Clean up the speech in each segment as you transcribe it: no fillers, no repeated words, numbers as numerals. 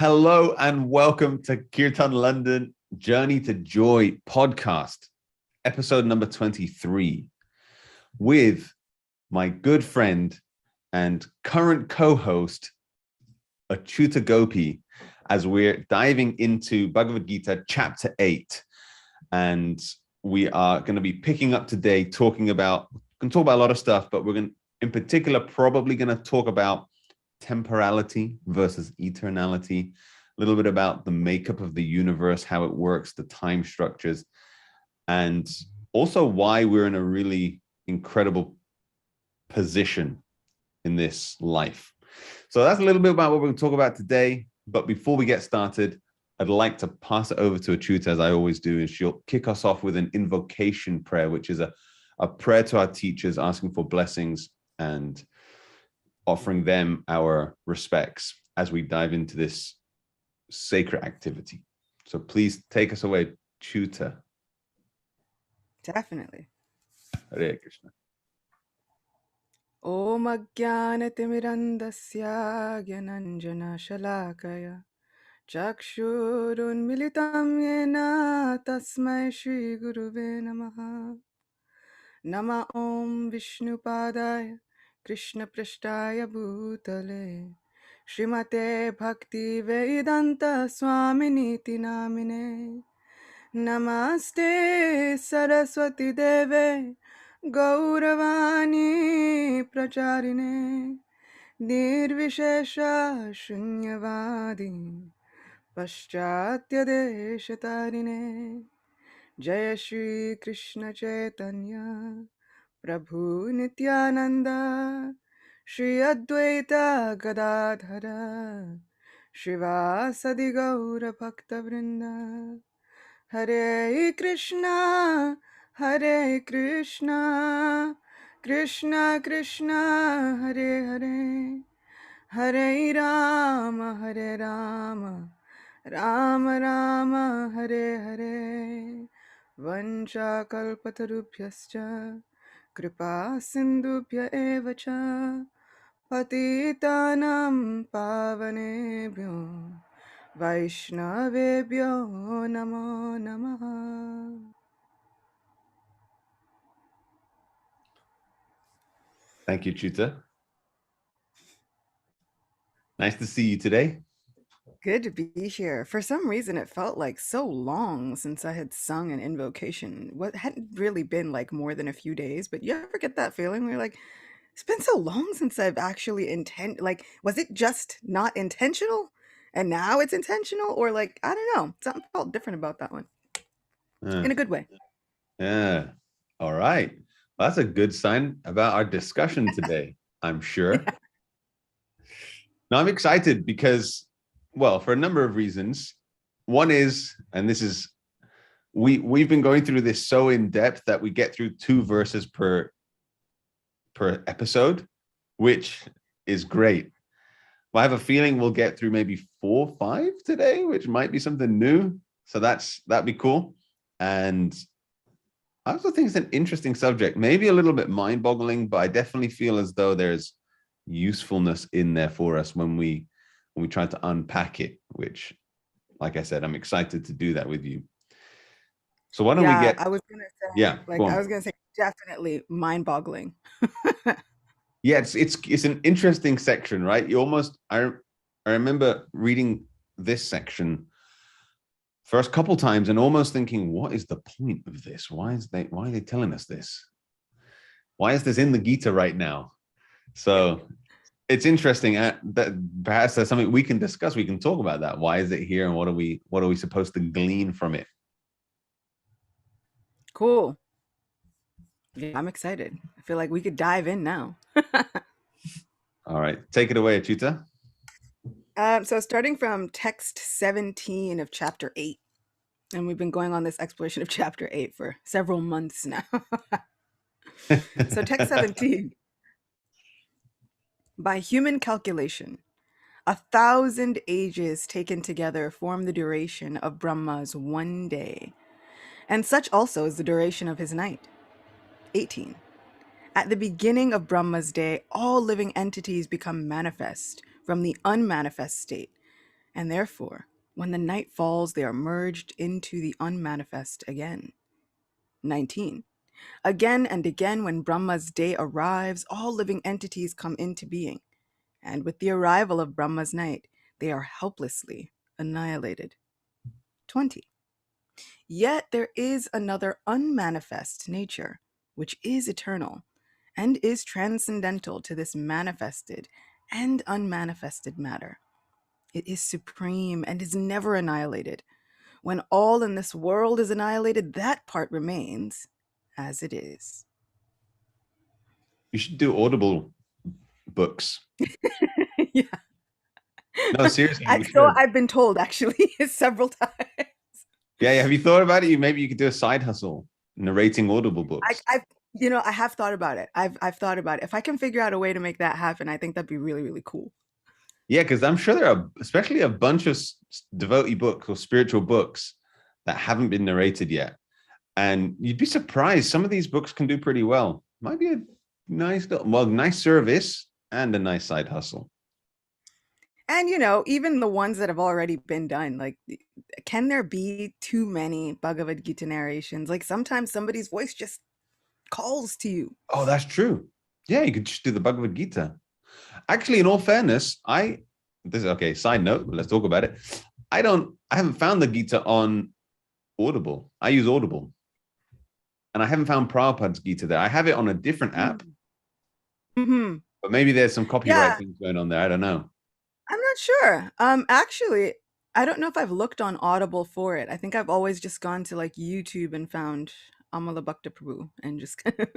Hello and welcome to Kirtan London Journey to Joy podcast, episode number 23, with my good friend and current co-host, Acyuta Gopi, as we're diving into Bhagavad Gita chapter 8. And we are going to be picking up today, talking about a lot of stuff, but we're going to, in particular, probably going to talk about temporality versus eternality, a little bit about the makeup of the universe, how it works, the time structures, and also why we're in a really incredible position in this life. So that's a little bit about what we're going to talk about today. But before we get started, I'd like to pass it over to Acyuta, as I always do, and she'll kick us off with an invocation prayer, which is a prayer to our teachers, asking for blessings and offering them our respects as we dive into this sacred activity. So please take us away, Acyuta. Definitely. Hare Krishna. Om Ajnanatimirandasya Gyananjana Shalakaya Chakshurunmilitam Yena Tasmai Shri Guruve Namaha. Nama Om Vishnupadaya Krishna Prishtaya Bhutale Srimate Bhakti Vedanta Swaminiti Namine. Namaste Saraswati Deve Gauravani Pracharine Nirvishesha Shunyavadi Paschatya Deshatarine Jaya Shri Krishna Chaitanya Prabhu Nityananda Shri Advaita Gadadhara Shivasadi Gaura Bhakta Vrinda. Hare Krishna, Krishna Krishna, Hare Hare, Hare Rama, Rama Rama, Hare Hare. Vancha kalpatarubhyascha, kripa sindubhya eva cha, patitanam pavanebhyo Vaishnavebhyo Namo Namaha. Thank you, Acyuta. Nice to see you today. Good to be here. For some reason, it felt like so long since I had sung an invocation. What hadn't really been like more than a few days, but you ever get that feeling where you're like, it's been so long since I've actually like, was it just not intentional? And now it's intentional? Or like, I don't know. Something felt different about that one. In a good way. Yeah. All right. Well, that's a good sign about our discussion today, I'm sure. Yeah. Now, I'm excited because, well, for a number of reasons. One is, and this is, we've been going through this so in depth that we get through 2 verses per episode, which is great. I have a feeling we'll get through maybe 4 or 5 today, which might be something new. So that'd be cool. And I also think it's an interesting subject, maybe a little bit mind-boggling, but I definitely feel as though there's usefulness in there for us when we try to unpack it, which, like I said, I'm excited to do that with you. So why don't we get... I was gonna say, Yeah, like, I was gonna say, definitely mind-boggling. Yeah, it's an interesting section, right? I remember reading this section first couple times and almost thinking, what is the point of this? Why are they telling us this? Why is this in the Gita right now? So it's interesting that perhaps there's something we can discuss. We can talk about that. Why is it here, and what are we supposed to glean from it? Cool. Yeah, I'm excited. I feel like we could dive in now. All right, take it away, Acyuta. So starting from text 17 of chapter 8, and we've been going on this exploration of chapter 8 for several months now. So text 17. By human calculation, 1,000 ages taken together form the duration of Brahma's one day, and such also is the duration of his night. 18. At the beginning of Brahma's day, all living entities become manifest from the unmanifest state, And therefore, when the night falls, they are merged into the unmanifest again. 19. Again and again, when Brahma's day arrives, all living entities come into being. And with the arrival of Brahma's night, they are helplessly annihilated. 20. Yet there is another unmanifest nature, which is eternal and is transcendental to this manifested and unmanifested matter. It is supreme and is never annihilated. When all in this world is annihilated, that part remains as it is. You should do Audible Books. Yeah. No, seriously, you should. I've been told actually several times. Yeah. Have you thought about it? Maybe you could do a side hustle, narrating Audible books. I've I have thought about it. I've thought about it. If I can figure out a way to make that happen, I think that'd be really, really cool. Yeah, because I'm sure there are, especially a bunch of devotee books or spiritual books that haven't been narrated yet. And you'd be surprised. Some of these books can do pretty well. Might be a nice service and a nice side hustle. And even the ones that have already been done, like, can there be too many Bhagavad Gita narrations? Like, sometimes somebody's voice just calls to you. Oh, that's true. Yeah, you could just do the Bhagavad Gita. Actually, in all fairness, this is okay, side note, but let's talk about it. I haven't found the Gita on Audible. I use Audible. And I haven't found Prabhupada's Gita there. I have it on a different app. Mm-hmm. But maybe there's some copyright things going on there. I don't know. I'm not sure. Actually, I don't know if I've looked on Audible for it. I think I've always just gone to like YouTube and found Amala Bhakta Prabhu and just kind of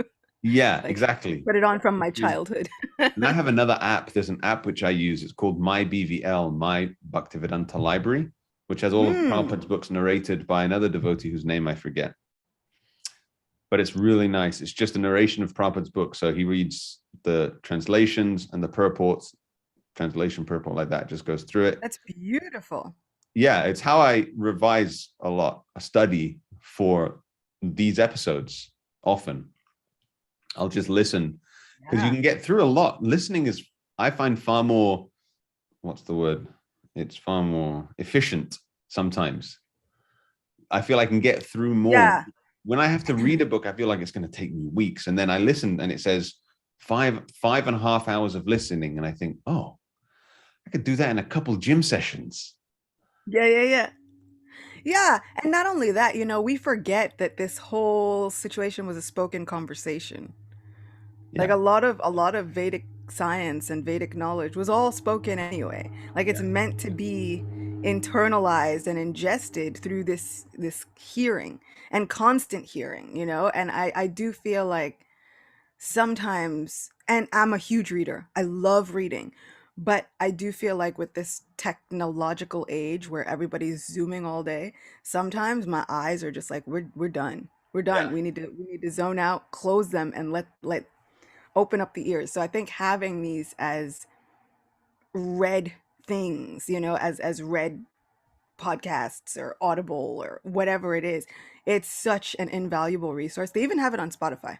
exactly. Put it on from my childhood. And I have another app. There's an app which I use. It's called My BVL, My Bhaktivedanta Library, which has all of Prabhupada's books narrated by another devotee whose name I forget. But it's really nice. It's just a narration of Prabhupada's book. So he reads the translations and the purports, translation purport like that, just goes through it. That's beautiful. Yeah, it's how I revise a study for these episodes often. I'll just listen because you can get through a lot. Listening is, I find, far more, what's the word? It's far more efficient sometimes. I feel I can get through more. Yeah. When I have to read a book, I feel like it's going to take me weeks. And then I listen and it says 5.5 hours of listening. And I think, oh, I could do that in a couple gym sessions. Yeah. And not only that, we forget that this whole situation was a spoken conversation. Yeah. Like a lot of Vedic science and Vedic knowledge was all spoken anyway. Like it's meant to be internalized and ingested through this hearing and constant hearing, and I do feel like sometimes, and I'm a huge reader, I love reading, but I do feel like with this technological age where everybody's zooming all day, sometimes my eyes are just like, we're done. Yeah. We need to zone out, close them, and let open up the ears. So I think having these as read things, as read podcasts or Audible or whatever it is, it's such an invaluable resource. They even have it on Spotify.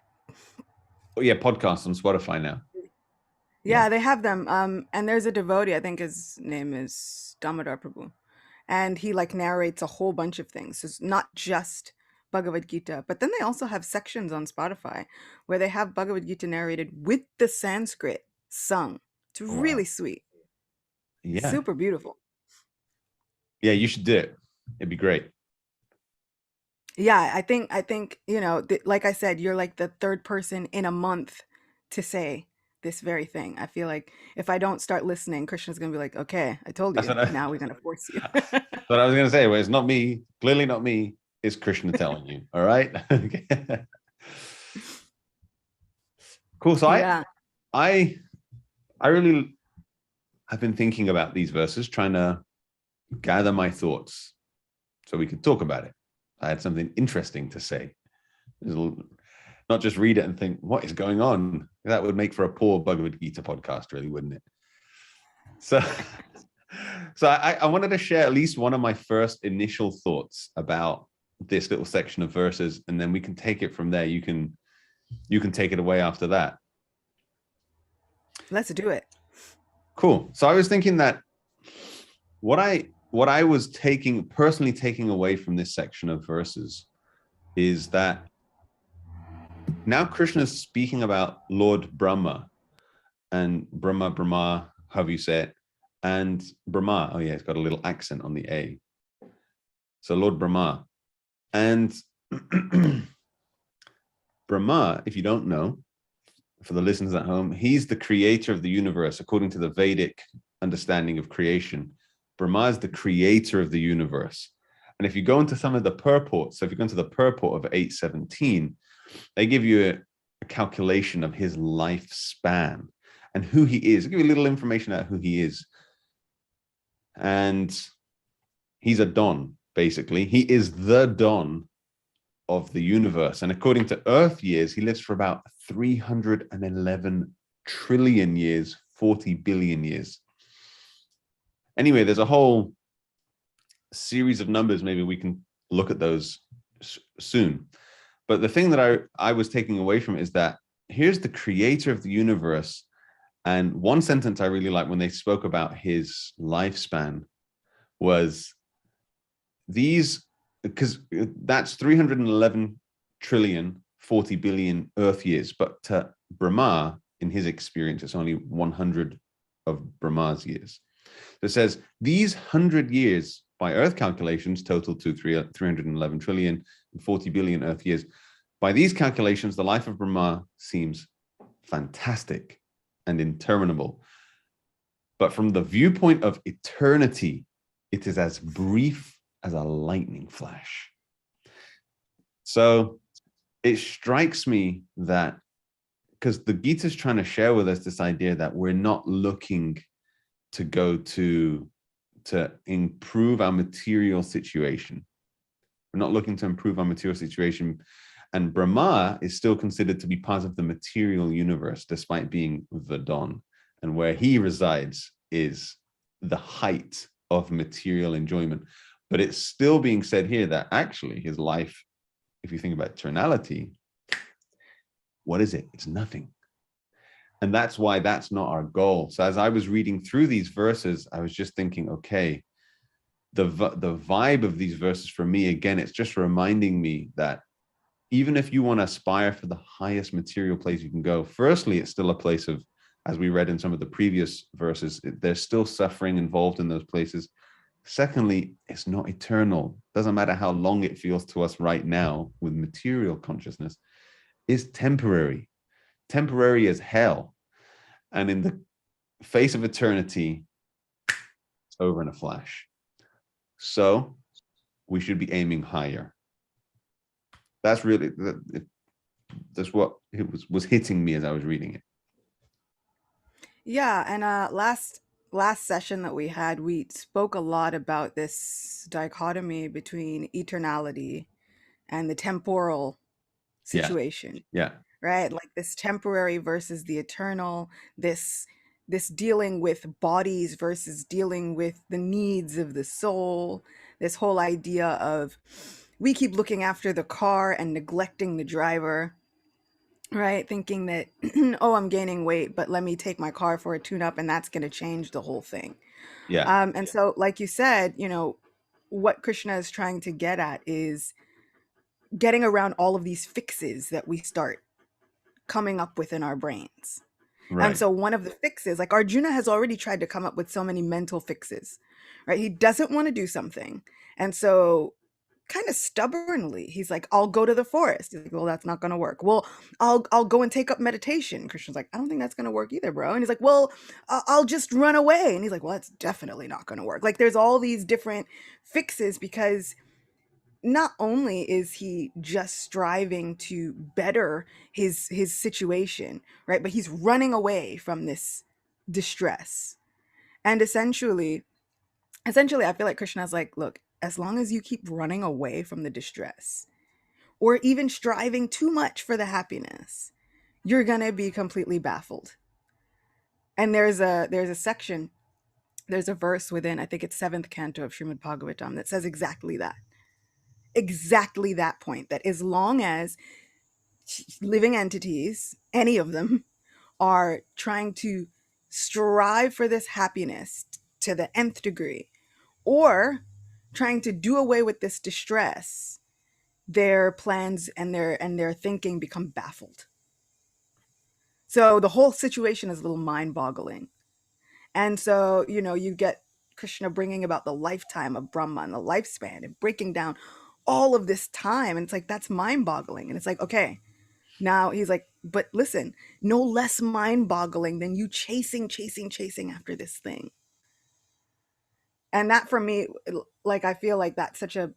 Oh yeah, podcasts on Spotify now. Yeah, they have them. And there's a devotee, I think his name is Damodar Prabhu, and he narrates a whole bunch of things. So it's not just Bhagavad Gita, but then they also have sections on Spotify where they have Bhagavad Gita narrated with the Sanskrit sung. It's really sweet. Yeah. Super beautiful. Yeah, you should do it. It'd be great. Yeah, I think, like I said, you're like the third person in a month to say this very thing. I feel like if I don't start listening, Krishna's going to be like, okay, I told you. Now we're going to force you. That's what I was going to say. Well, it's not me. Clearly not me. It's Krishna telling you. All right. Cool. So I really have been thinking about these verses, trying to gather my thoughts so we could talk about it. I had something interesting to say. Not just read it and think, what is going on? That would make for a poor Bhagavad Gita podcast, really, wouldn't it? So I wanted to share at least one of my first initial thoughts about this little section of verses, and then we can take it from there. You can take it away after that. Let's do it. Cool. So I was thinking that what I was personally taking away from this section of verses is that now Krishna is speaking about Lord Brahma and Brahma, however you say it, and Brahma. Oh yeah, it's got a little accent on the A. So Lord Brahma. And Brahma, if you don't know, for the listeners at home, he's the creator of the universe according to the Vedic understanding of creation. Brahma is the creator of the universe. And if you go into some of the purports, so if you go into the purport of 817, they give you a calculation of his lifespan and who he is. They give you a little information about who he is. And he's a Don, basically. He is the Don of the universe. And according to Earth years, he lives for about 311 trillion years, 40 billion years. Anyway, there's a whole series of numbers. Maybe we can look at those soon. But the thing that I was taking away from it is that here's the creator of the universe. And one sentence I really like when they spoke about his lifespan was these, because that's 311 trillion, 40 billion Earth years. But to Brahma, in his experience, it's only 100 of Brahma's years. So it says these 100 years by Earth calculations total to 311 trillion and 40 billion Earth years. By these calculations, the life of Brahma seems fantastic and interminable. But from the viewpoint of eternity, it is as brief as a lightning flash. So it strikes me that, because the Gita is trying to share with us this idea that we're not looking to go to improve our material situation. We're not looking to improve our material situation. And Brahma is still considered to be part of the material universe, despite being the Don. And where he resides is the height of material enjoyment. But it's still being said here that actually his life, if you think about eternality, what is it? It's nothing. And that's why that's not our goal. So as I was reading through these verses, I was just thinking, okay, the vibe of these verses for me, again, it's just reminding me that even if you want to aspire for the highest material place you can go, firstly, it's still a place of, as we read in some of the previous verses, there's still suffering involved in those places. Secondly, it's not eternal. Doesn't matter how long it feels to us right now with material consciousness. It's temporary. Temporary as hell. And in the face of eternity, it's over in a flash. So we should be aiming higher. That's really, that's what it was hitting me as I was reading it. Yeah, and last session that we had, we spoke a lot about this dichotomy between eternality and the temporal Yeah. situation, Yeah. right? Like this temporary versus the eternal, this dealing with bodies versus dealing with the needs of the soul, this whole idea of we keep looking after the car and neglecting the driver, right? Thinking that, oh, I'm gaining weight, but let me take my car for a tune up and that's going to change the whole thing. Yeah. And so, like you said, what Krishna is trying to get at is getting around all of these fixes that we start coming up with in our brains. And Right. so one of the fixes, like Arjuna has already tried to come up with so many mental fixes, right? He doesn't want to do something. And so kind of stubbornly, he's like, I'll go to the forest. He's like, well, that's not going to work. Well, I'll go and take up meditation. Krishna's like, I don't think that's going to work either, bro. And he's like, well, I'll just run away. And he's like, well, that's definitely not going to work. Like there's all these different fixes because not only is he just striving to better his situation, right, but he's running away from this distress. And essentially I feel like Krishna's like, look, as long as you keep running away from the distress or even striving too much for the happiness, you're gonna be completely baffled. And there's a section, there's a verse within, I think it's 7th canto of Srimad Bhagavatam, that says exactly that point, that as long as living entities, any of them, are trying to strive for this happiness to the nth degree, or trying to do away with this distress, their plans and their thinking become baffled. So the whole situation is a little mind-boggling. And so, you get Krishna bringing about the lifetime of Brahma and the lifespan and breaking down all of this time. And it's like, that's mind boggling. And it's like, okay, now he's like, but listen, no less mind boggling than you chasing after this thing. And that for me, like, I feel like that's such a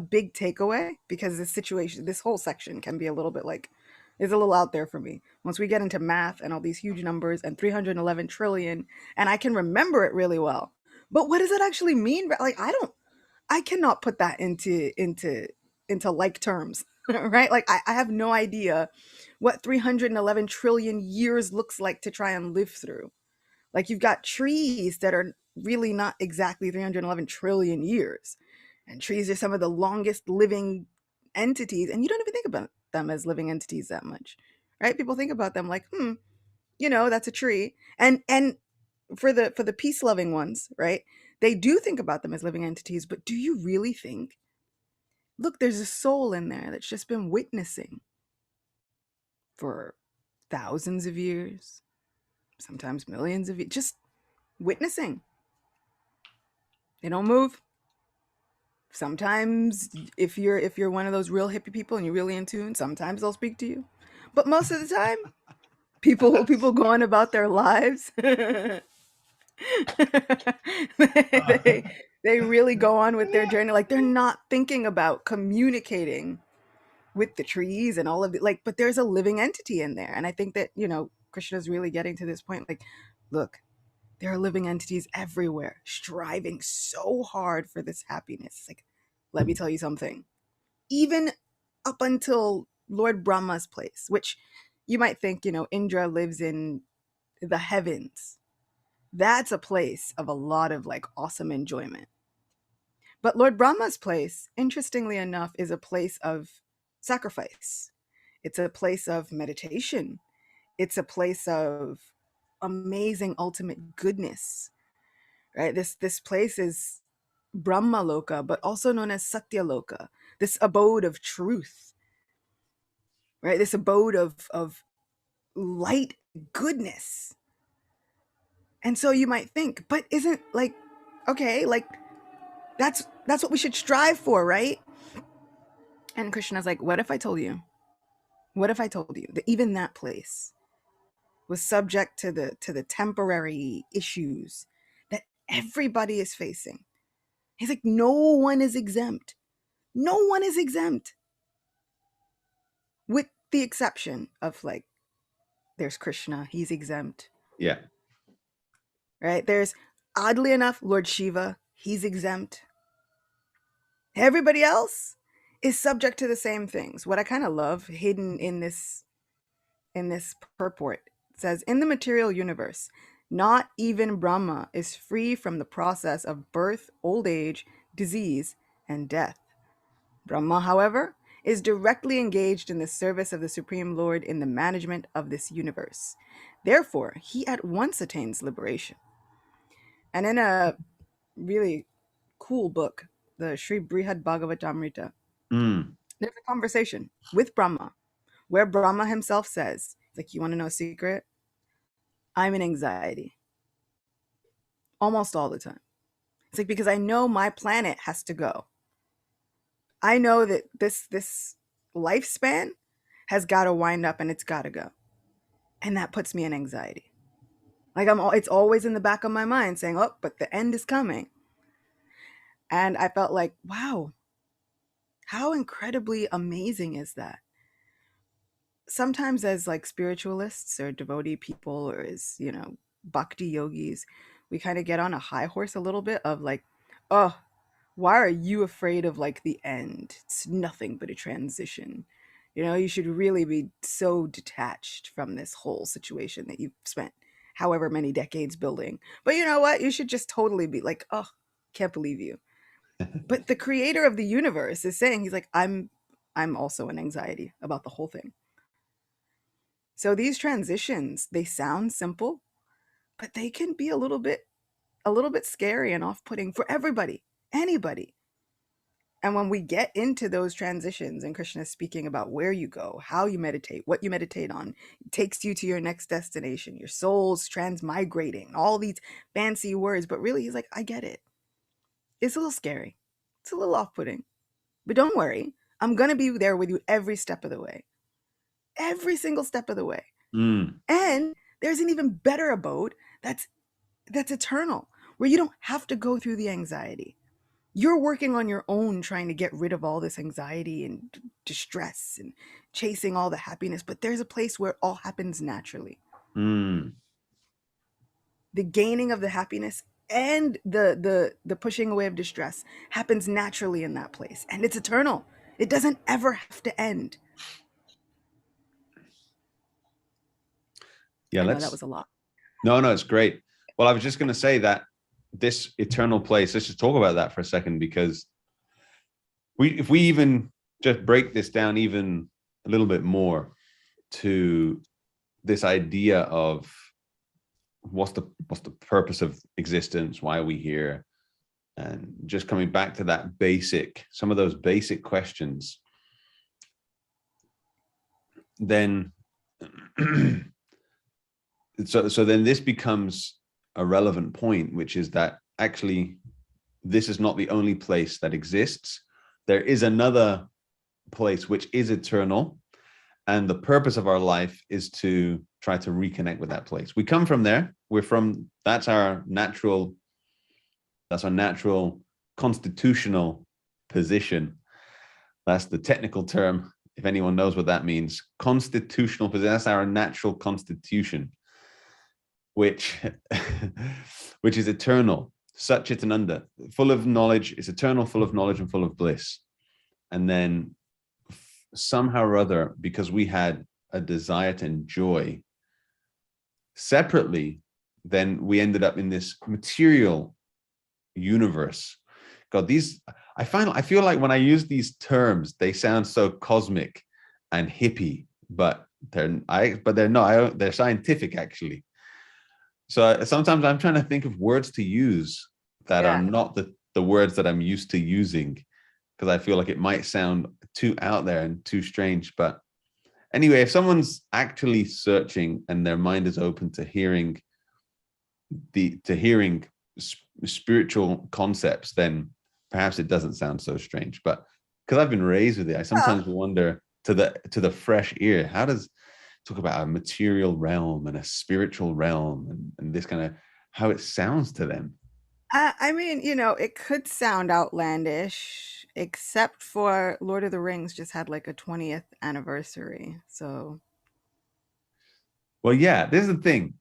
big takeaway, because this whole section can be a little bit like, is a little out there for me. Once we get into math and all these huge numbers and 311 trillion, and I can remember it really well. But what does it actually mean? Like, I cannot put that into like terms, right? Like, I have no idea what 311 trillion years looks like to try and live through. Like, you've got trees that are really not exactly 311 trillion years. And trees are some of the longest living entities. And you don't even think about them as living entities that much, right? People think about them like, that's a tree. And for the peace loving ones, right? They do think about them as living entities, but do you really think, look, there's a soul in there that's just been witnessing for thousands of years, sometimes millions of years, just witnessing. They don't move. Sometimes if you're one of those real hippie people and you're really in tune, sometimes they'll speak to you. But most of the time, people go on about their lives. they they really go on with their journey. Like, they're not thinking about communicating with the trees and all of it. Like, but there's a living entity in there. And I think that, Krishna's really getting to this point. Like, look, there are living entities everywhere striving so hard for this happiness. Like, let me tell you something. Even up until Lord Brahma's place, which you might think, Indra lives in the heavens. That's a place of a lot of like awesome enjoyment. But Lord Brahma's place, interestingly enough, is a place of sacrifice. It's a place of meditation. It's a place of amazing ultimate goodness. Right? This place is Brahma Loka, but also known as Satya Loka, this abode of truth. Right? This abode of light goodness. And so you might think, but isn't like, okay, like that's what we should strive for, right? And Krishna's like, what if I told you? What if I told you that even that place was subject to the temporary issues that everybody is facing? He's like, no one is exempt. No one is exempt. With the exception of, like, there's Krishna, he's exempt. Yeah. Right? There's, oddly enough, Lord Shiva, he's exempt. Everybody else is subject to the same things. What I kind of love hidden in this purport, it says, in the material universe, not even Brahma is free from the process of birth, old age, disease, and death. Brahma, however, is directly engaged in the service of the Supreme Lord in the management of this universe. Therefore, he at once attains liberation. And in a really cool book, the Sri Brihad Bhagavatamrita, there's a conversation with Brahma where Brahma himself says, like, you want to know a secret? I'm in anxiety almost all the time. It's like, because I know my planet has to go. I know that this lifespan has got to wind up and it's got to go. And that puts me in anxiety. Like, it's always in the back of my mind saying, oh, but the end is coming. And I felt like, wow, how incredibly amazing is that? Sometimes as like spiritualists or devotee people, or as, bhakti yogis, we kind of get on a high horse a little bit of like, oh, why are you afraid of like the end? It's nothing but a transition. You should really be so detached from this whole situation that you've spent however many decades building. But you know what? You should just totally be like, oh, can't believe you. But the creator of the universe is saying, he's like, I'm also in anxiety about the whole thing. So these transitions, they sound simple, but they can be a little bit a little bit scary and off-putting for everybody, anybody. And when we get into those transitions, and Krishna is speaking about where you go, how you meditate, what you meditate on, it takes you to your next destination, your soul's transmigrating, all these fancy words. But really, he's like, I get it. It's a little scary. It's a little off putting. But don't worry, I'm going to be there with you every step of the way, every single step of the way. Mm, And there's an even better abode that's eternal, where you don't have to go through the anxiety. You're working on your own, trying to get rid of all this anxiety and distress and chasing all the happiness, but there's a place where it all happens naturally. mm. The gaining of the happiness and the pushing away of distress happens naturally in that place, and it's eternal. It doesn't ever have to end. Yeah, I know that let's. was a lot. No, no, it's great. Well, I was just going to say that this eternal place, let's just talk about that for a second, because if we even just break this down even a little bit more to this idea of what's the purpose of existence, why are we here, and just coming back to that some of those basic questions, then so then this becomes a relevant point, which is that actually this is not the only place that exists. There is another place which is eternal, and the purpose of our life is to try to reconnect with that place. We come from there. That's our natural constitutional position. That's the technical term, if anyone knows what that means. Constitutional position, that's our natural constitution, which is eternal. Satchitananda, full of knowledge, is eternal, full of knowledge and full of bliss. And then somehow or other, because we had a desire to enjoy separately, then we ended up in this material universe. God, I feel like when I use these terms, they sound so cosmic and hippie, but they're not. They're scientific, actually. So sometimes I'm trying to think of words to use that are Yeah. not the words that I'm used to using, because I feel like it might sound too out there and too strange. But anyway, if someone's actually searching and their mind is open to hearing spiritual concepts, then perhaps it doesn't sound so strange. But because I've been raised with it, I Well, sometimes wonder to the fresh ear, how does talk about a material realm and a spiritual realm and this kind of how it sounds to them. I mean, it could sound outlandish, except for Lord of the Rings just had like a 20th anniversary. So, Well, yeah, this is the thing.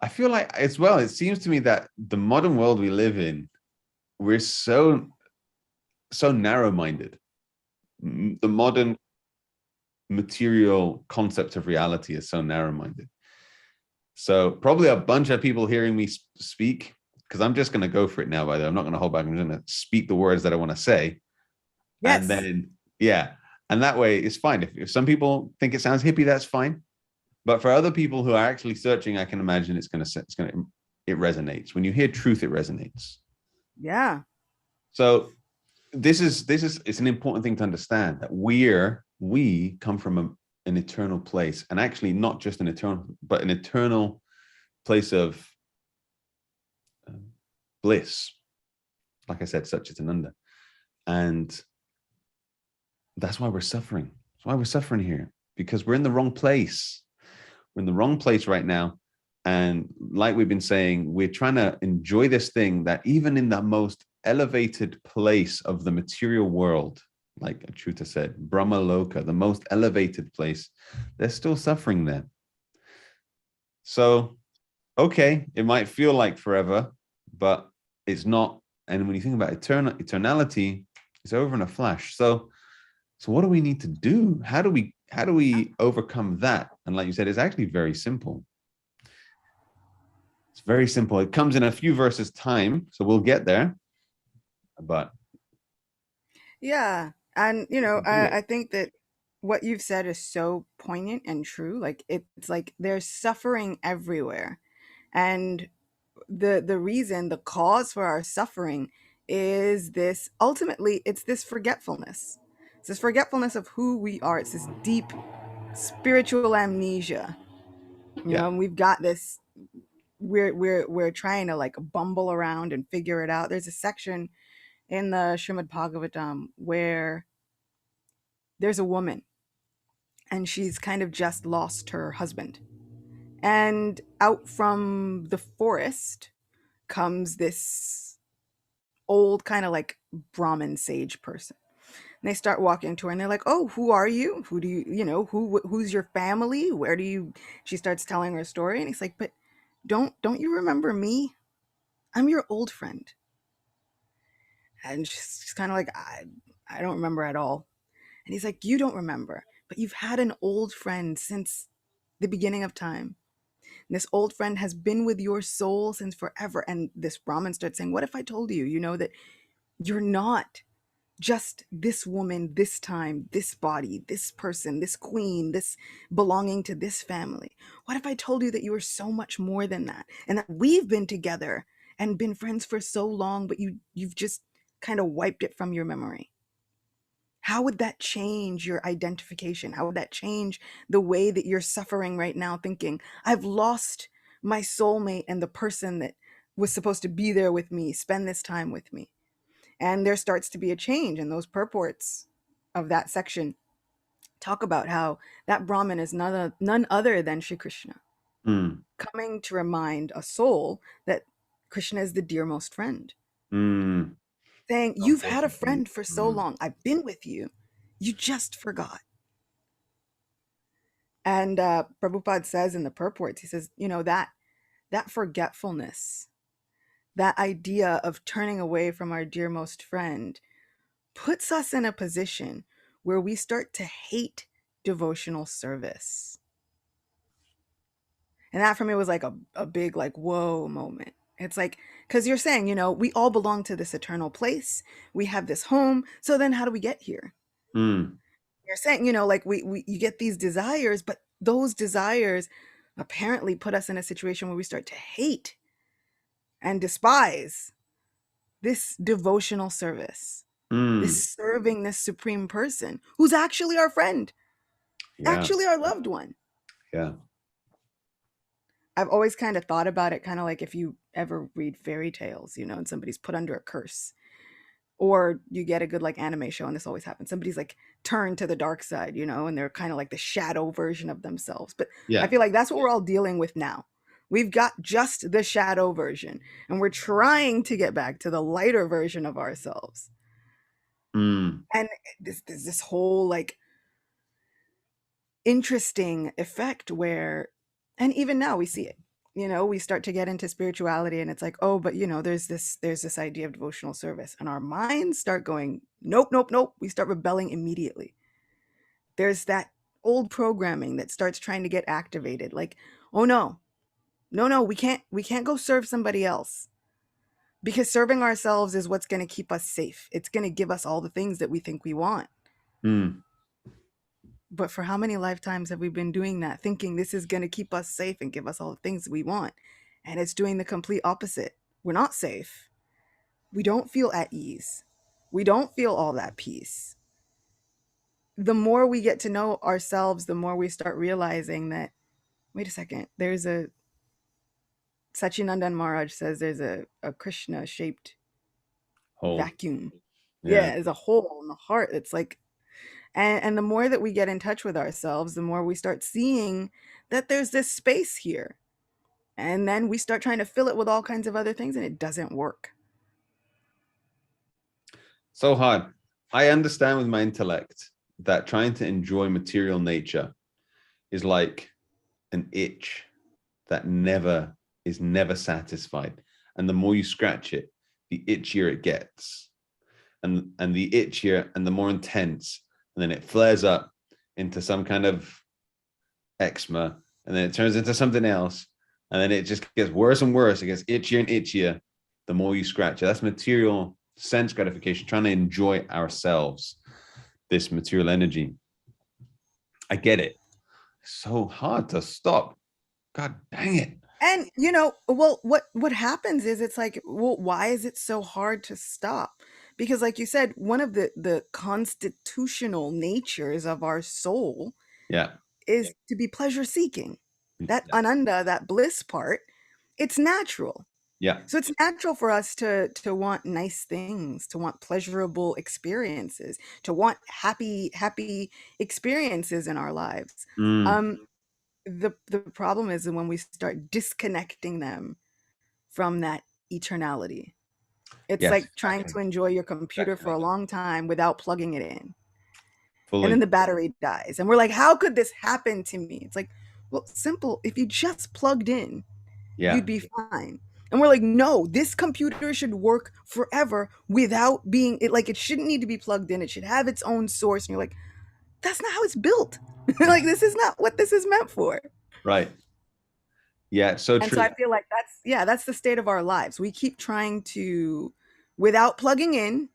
I feel like as well, it seems to me that the modern world we live in, we're so narrow-minded. The modern material concept of reality is so narrow-minded. So probably a bunch of people hearing me speak, because I'm just going to go for it now, by the way. I'm not going to hold back. I'm just going to speak the words that I want to say. And yes. then, yeah. And that way it's fine. If some people think it sounds hippie, that's fine. But for other people who are actually searching, I can imagine it resonates. When you hear truth, it resonates. Yeah. So it's an important thing to understand that we come from an eternal place, and actually not just an eternal place of bliss. Like I said, Satchitananda. And that's why we're suffering. That's why we're suffering here, because we're in the wrong place. We're in the wrong place right now. And like we've been saying, we're trying to enjoy this thing that even in the most elevated place of the material world, like Acyuta said, Brahma Loka, the most elevated place, there's still suffering there. So, okay, it might feel like forever, but it's not. And when you think about eternality, it's over in a flash. So what do we need to do? How do we overcome that? And like you said, it's actually very simple. It's very simple. It comes in a few verses time, so we'll get there. But Yeah. And, do it. I think that what you've said is so poignant and true. Like, it's like there's suffering everywhere. And the reason, the cause for our suffering is this, ultimately, it's this forgetfulness. It's this forgetfulness of who we are. It's this deep spiritual amnesia. Yeah. And we've got this, we're trying to like bumble around and figure it out. There's a section in the Srimad Bhagavatam where there's a woman and she's kind of just lost her husband. And out from the forest comes this old kind of like Brahmin sage person. And they start walking to her and they're like, "Oh, who are you? Who do you, who's your family? Where do you?" She starts telling her story and he's like, "But don't you remember me? I'm your old friend." And she's kind of like, I don't remember at all. And he's like, "You don't remember, but you've had an old friend since the beginning of time. And this old friend has been with your soul since forever." And this Brahmin starts saying, "What if I told you, that you're not just this woman, this time, this body, this person, this queen, this belonging to this family? What if I told you that you were so much more than that, and that we've been together and been friends for so long, but you've just kind of wiped it from your memory?" How would that change your identification? How would that change the way that you're suffering right now, thinking, "I've lost my soulmate and the person that was supposed to be there with me, spend this time with me?" And there starts to be a change, and those purports of that section talk about how that Brahmin is none other than Shri Krishna, Mm. coming to remind a soul that Krishna is the dearmost friend. Mm. Saying, So "You've had a beautiful. friend for so long. I've been with you. You just forgot." And Prabhupada says in the purports, he says, that forgetfulness, that idea of turning away from our dearmost friend, puts us in a position where we start to hate devotional service. And that for me was like a big, like, whoa moment. It's like, because you're saying, we all belong to this eternal place. We have this home. So then how do we get here? Mm. You're saying, like you get these desires, but those desires apparently put us in a situation where we start to hate and despise this devotional service, this Mm. serving this supreme person who's actually our friend, Yeah. actually our loved one. Yeah. I've always kind of thought about it kind of like if you ever read fairy tales, and somebody's put under a curse, or you get a good like anime show, and this always happens. Somebody's like turned to the dark side, and they're kind of like the shadow version of themselves. But I Yeah. feel like that's what we're all dealing with now. We've got just the shadow version, and we're trying to get back to the lighter version of ourselves. Mm. And this whole like interesting effect where, and even now we see it, we start to get into spirituality and it's like, oh, but there's this idea of devotional service, and our minds start going, nope, nope, nope. We start rebelling immediately. There's that old programming that starts trying to get activated, like, oh no, no, no, we can't go serve somebody else, because serving ourselves is what's going to keep us safe. It's going to give us all the things that we think we want. Mm. But for how many lifetimes have we been doing that, thinking this is going to keep us safe and give us all the things we want? And it's doing the complete opposite. We're not safe. We don't feel at ease. We don't feel all that peace. The more we get to know ourselves, the more we start realizing that, wait a second, there's a, Sachinandan Maharaj says there's a Krishna shaped Whole. vacuum. Yeah. Yeah, there's a hole in the heart. It's like, and the more that we get in touch with ourselves, the more we start seeing that there's this space here. And then we start trying to fill it with all kinds of other things, and it doesn't work. So hard. I understand with my intellect that trying to enjoy material nature is like an itch that is never satisfied. And the more you scratch it, the itchier it gets. And the itchier and the more intense. And then it flares up into some kind of eczema. And then it turns into something else. And then it just gets worse and worse. It gets itchier and itchier the more you scratch it. That's material sense gratification, trying to enjoy ourselves, this material energy. I get it. So hard to stop. God dang it. And well, what happens is it's like, well, why is it so hard to stop? Because like you said, one of the constitutional natures of our soul Yeah. is to be pleasure seeking. That Yeah. ananda, that bliss part, it's natural. Yeah. So it's natural for us to want nice things, to want pleasurable experiences, to want happy experiences in our lives. Mm. Um, the problem is when we start disconnecting them from that eternality. It's Yes. like trying to Exactly. enjoy your computer for Exactly. a long time without plugging it in. And then Fully. the battery dies. And we're like, how could this happen to me? It's like, well, simple. If you just plugged in, Yeah. you'd be fine. And we're like, no, this computer should work forever without being it. Like, it shouldn't need to be plugged in. It should have its own source. And you're like, that's not how it's built. Like, this is not what this is meant for. Right. Yeah. So And so true. I feel like that's the state of our lives. We keep trying to, without plugging in,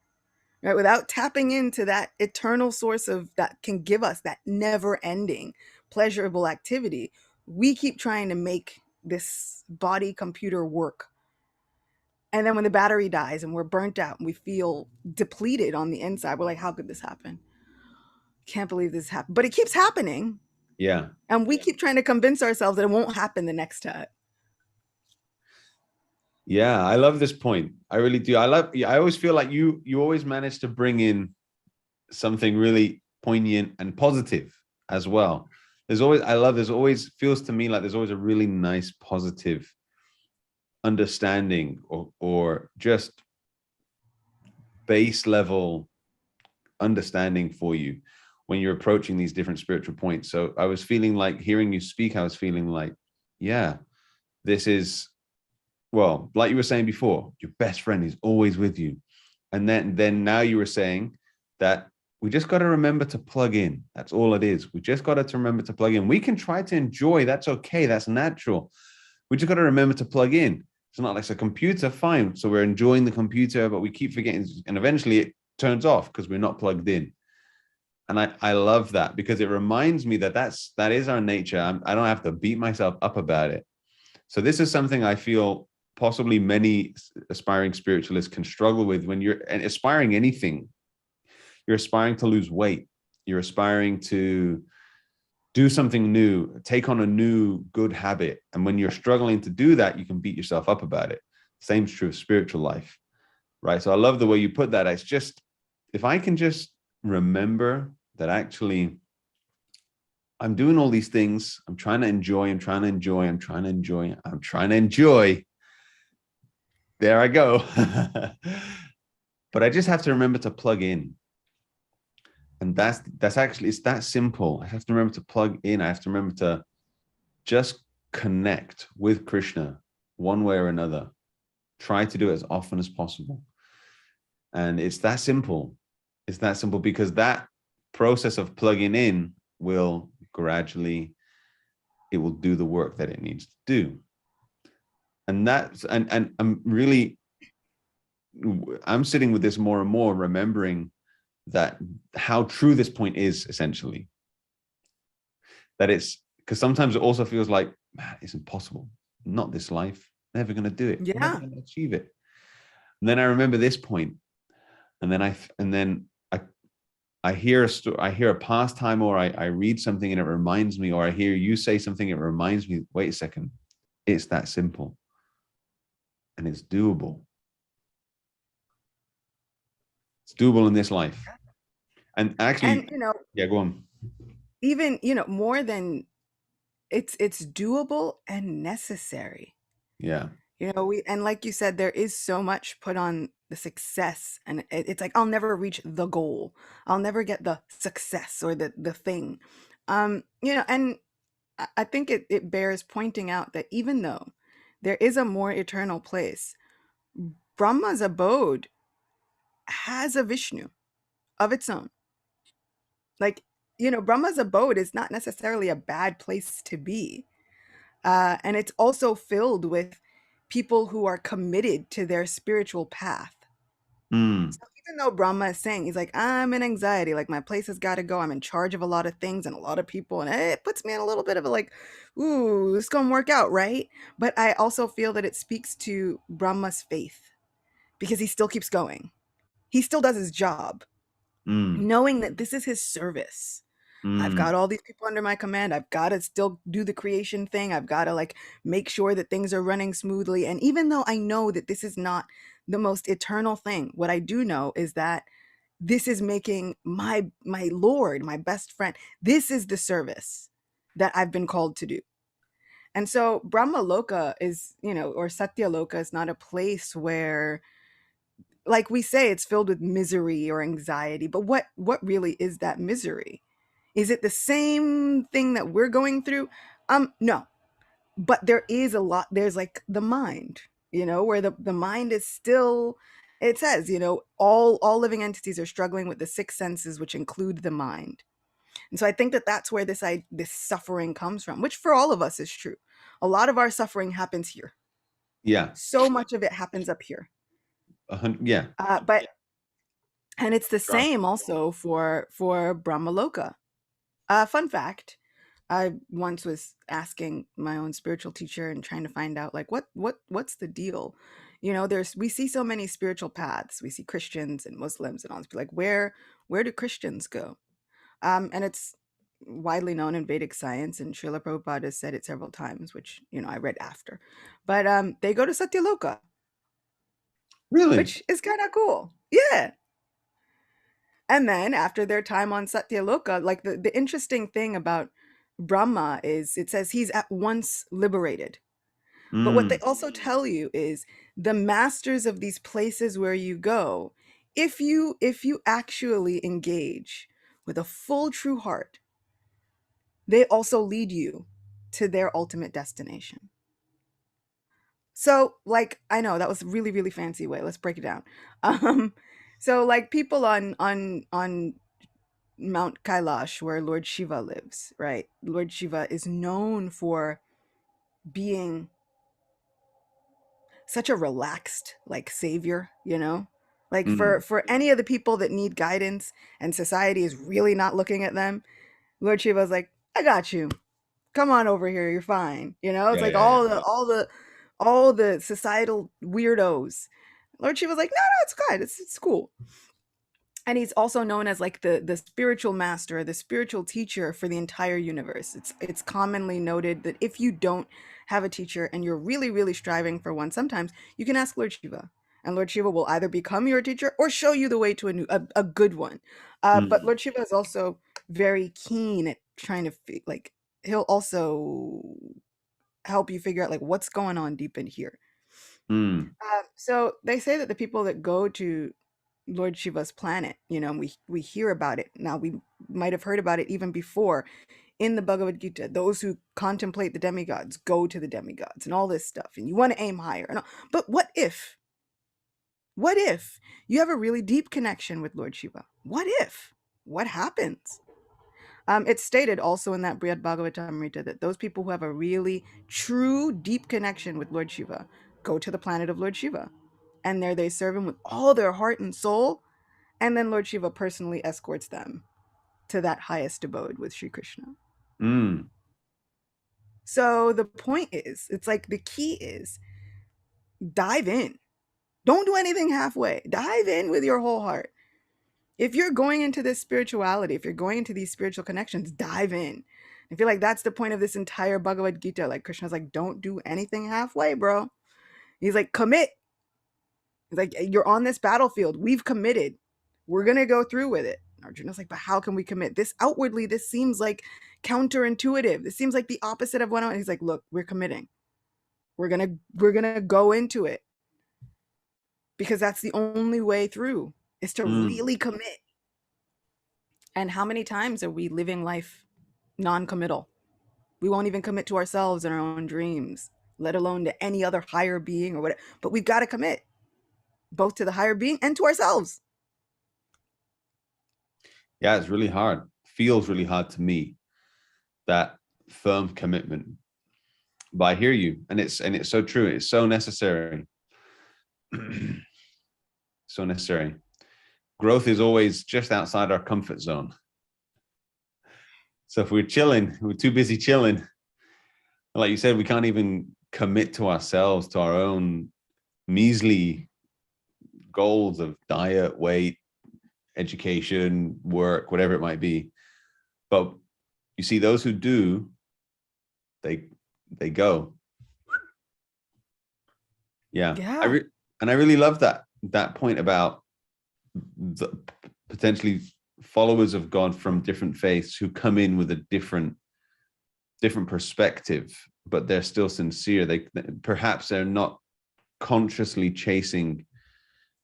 right, without tapping into that eternal source of that can give us that never ending pleasurable activity. We keep trying to make this body computer work. And then when the battery dies and we're burnt out and we feel depleted on the inside, we're like, how could this happen? Can't believe this happened. But it keeps happening. Yeah. And we keep trying to convince ourselves that it won't happen the next time. Yeah. I love this point. I really do. Yeah, I always feel like you always manage to bring in something really poignant and positive as well. There's always feels to me like there's always a really nice positive understanding or just base level understanding for you when you're approaching these different spiritual points. So I was feeling like hearing you speak, I was feeling like, yeah, this is, well, like you were saying before, your best friend is always with you. And then now you were saying that we just got to remember to plug in. That's all it is. We just got to remember to plug in. We can try to enjoy. That's okay. That's natural. We just got to remember to plug in. It's not like it's a computer, fine. So we're enjoying the computer, but we keep forgetting. And eventually it turns off because we're not plugged in. And I love that because it reminds me that that is our nature. I don't have to beat myself up about it. So this is something I feel possibly many aspiring spiritualists can struggle with when you're aspiring anything. You're aspiring to lose weight. You're aspiring to do something new, take on a new good habit. And when you're struggling to do that, you can beat yourself up about it. Same's true of spiritual life, right? So I love the way you put that. It's just, if I can just remember that actually I'm doing all these things, I'm trying to enjoy, I'm trying to enjoy, I'm trying to enjoy, I'm trying to enjoy. There I go. But I just have to remember to plug in. And that's actually, it's that simple. I have to remember to plug in. I have to remember to just connect with Krishna one way or another. Try to do it as often as possible. And it's that simple. It's that simple because that process of plugging in will gradually, it will do the work that it needs to do. And that's, and I'm sitting with this more and more, remembering that how true this point is essentially. That it's because sometimes it also feels like, man, it's impossible. Not this life. Never going to do it. Never Yeah. going to achieve it. And then I remember this point, and then I hear I hear a pastime, or I read something and it reminds me, or I hear you say something, it reminds me. Wait a second, it's that simple, and it's doable. It's doable in this life. And actually, And yeah, go on. even, more than it's doable and necessary. Yeah, We and like you said, there is so much put on the success, and it's like I'll never reach the goal. I'll never get the success or the thing. And I think it bears pointing out that even though there is a more eternal place, Brahma's abode has a Vishnu of its own. Like, Brahma's abode is not necessarily a bad place to be. And it's also filled with people who are committed to their spiritual path. Mm, So even though Brahma is saying, he's like, I'm in anxiety, like my place has got to go. I'm in charge of a lot of things and a lot of people. And it puts me in a little bit of a like, ooh, this is going to work out, right? But I also feel that it speaks to Brahma's faith because he still keeps going. He still does his job, mm, knowing that this is his service. I've mm, got all these people under my command. I've got to still do the creation thing. I've got to like make sure that things are running smoothly. And even though I know that this is not the most eternal thing, what I do know is that this is making my Lord, my best friend. This is the service that I've been called to do. And so Brahma Loka is, or Satya Loka is not a place where, like we say, it's filled with misery or anxiety. But what really is that misery? Is it the same thing that we're going through? No. But there is a lot, there's like the mind, where the mind is still, it says, all living entities are struggling with the six senses, which include the mind. And so I think that that's where this suffering comes from, which for all of us is true. A lot of our suffering happens here. yeah. So much of it happens up here. Yeah. But and it's the Right. same also for Brahmaloka. Fun fact: I once was asking my own spiritual teacher and trying to find out like what's the deal. We see so many spiritual paths. We see Christians and Muslims and all this. Like where do Christians go? And it's widely known in Vedic science, and Srila Prabhupada has said it several times, which I read after. But they go to Satyaloka, Really? which is kind of cool. Yeah. And then after their time on Satyaloka, like the interesting thing about Brahma is it says he's at once liberated. But what they Mm, also tell you is the masters of these places where you go, if you actually engage with a full true heart, they also lead you to their ultimate destination. So, like, I know that was a really, really fancy way. Let's break it down. Um, so like people on Mount Kailash, where Lord Shiva lives, right? Lord Shiva is known for being such a relaxed, like, savior, Like for mm. for any of the people that need guidance and society is really not looking at them, Lord Shiva's like, I got you. Come on over here, you're fine. It's Yeah, like yeah, yeah. all the societal weirdos. Lord Shiva's like, no, no, it's good. It's cool. And he's also known as like the spiritual master, the spiritual teacher for the entire universe. It's commonly noted that if you don't have a teacher and you're really really striving for one, sometimes you can ask Lord Shiva, and Lord Shiva will either become your teacher or show you the way to a good one. But Mm, Lord Shiva is also very keen at trying to like, he'll also help you figure out like what's going on deep in here. mm, So they say that the people that go to Lord Shiva's planet, and we hear about it now. We might have heard about it even before in the Bhagavad Gita. Those who contemplate the demigods go to the demigods and all this stuff, and you want to aim higher. And all. But what if you have a really deep connection with Lord Shiva? What if? What happens? It's stated also in that Brihad Bhagavatamrita that those people who have a really true, deep connection with Lord Shiva go to the planet of Lord Shiva. And there they serve him with all their heart and soul. And then Lord Shiva personally escorts them to that highest abode with Sri Krishna. mm. So the point is, it's like the key is dive in. Don't do anything halfway. Dive in with your whole heart. If you're going into this spirituality, if you're going into these spiritual connections, dive in. I feel like that's the point of this entire Bhagavad Gita. Like Krishna's like, don't do anything halfway, bro. He's like, commit. He's like, you're on this battlefield. We've committed. We're gonna go through with it. Arjuna's like, but how can we commit? This outwardly, this seems like counterintuitive. This seems like the opposite of one. And he's like, look, we're committing. We're gonna go into it because that's the only way through is to Mm, really commit. And how many times are we living life non-committal? We won't even commit to ourselves and our own dreams, let alone to any other higher being or whatever. But we've got to commit both to the higher being and to ourselves. yeah, it's really hard. Feels really hard to me, that firm commitment. But I hear you, and it's so true. It's so necessary. so necessary. Growth is always just outside our comfort zone. So if we're chilling, we're too busy chilling. Like you said, we can't even commit to ourselves, to our own measly goals of diet, weight, education, work, whatever it might be. But you see, those who do, they go. Yeah. Yeah. And I really love that point about the potentially followers of God from different faiths who come in with a different perspective, but they're still sincere. Perhaps they're not consciously chasing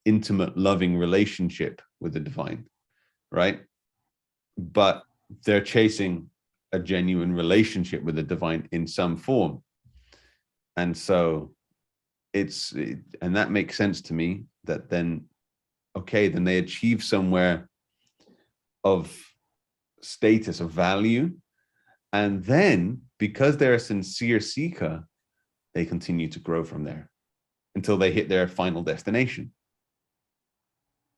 intimate, loving relationship with the divine, right? But they're chasing a genuine relationship with the divine in some form. And so and that makes sense to me, that then, okay, then they achieve somewhere of status, of value. And then because they're a sincere seeker, they continue to grow from there until they hit their final destination,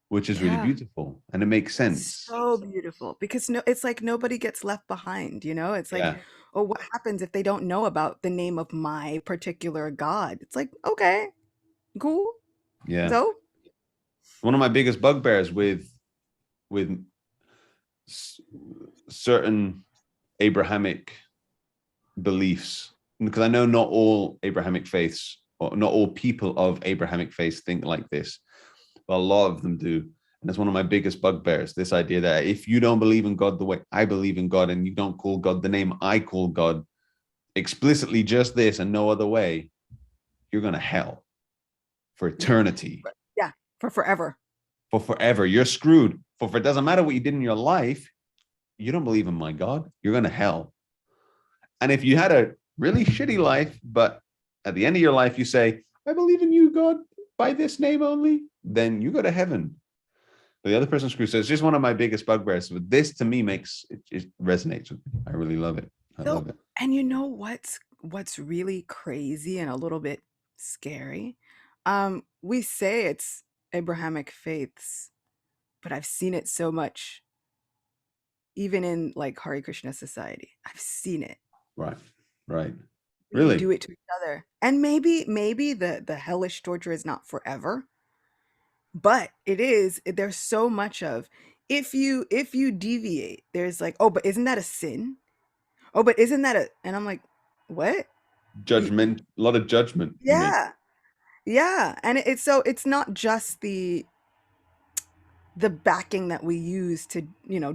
which is really Yeah. beautiful. And it makes sense. So beautiful, because it's like nobody gets left behind, you know? It's like, Yeah. oh, what happens if they don't know about the name of my particular God? It's like, okay, cool. Yeah. So, One of my biggest bugbears with certain Abrahamic beliefs, because I know not all Abrahamic faiths, or not all people of Abrahamic faiths think like this, but a lot of them do. And it's one of my biggest bugbears, this idea that if you don't believe in God the way I believe in God, and you don't call God the name I call God, explicitly just this and no other way, you're going to hell for eternity. yeah, for forever. For forever. You're screwed. For it doesn't matter what you did in your life. You don't believe in my God, you're going to hell. And if you had a really shitty life, but at the end of your life, you say, I believe in you, God, by this name only, then you go to heaven. But the other person screws. So it's just one of my biggest bugbears. But this to me it resonates with me. I really love it. I love it. And you know what's really crazy and a little bit scary? We say it's Abrahamic faiths, but I've seen it so much, even in like Hare Krishna society. I've seen it. Right. Right. We Really? do it to each other. And maybe the hellish torture is not forever, but it is. There's so much of, if you deviate, there's like, oh, but isn't that a sin? Oh, but isn't that a, and I'm like, what? Judgment, a lot of judgment, you mean? Yeah. Yeah. And it's so it's not just the backing that we use to,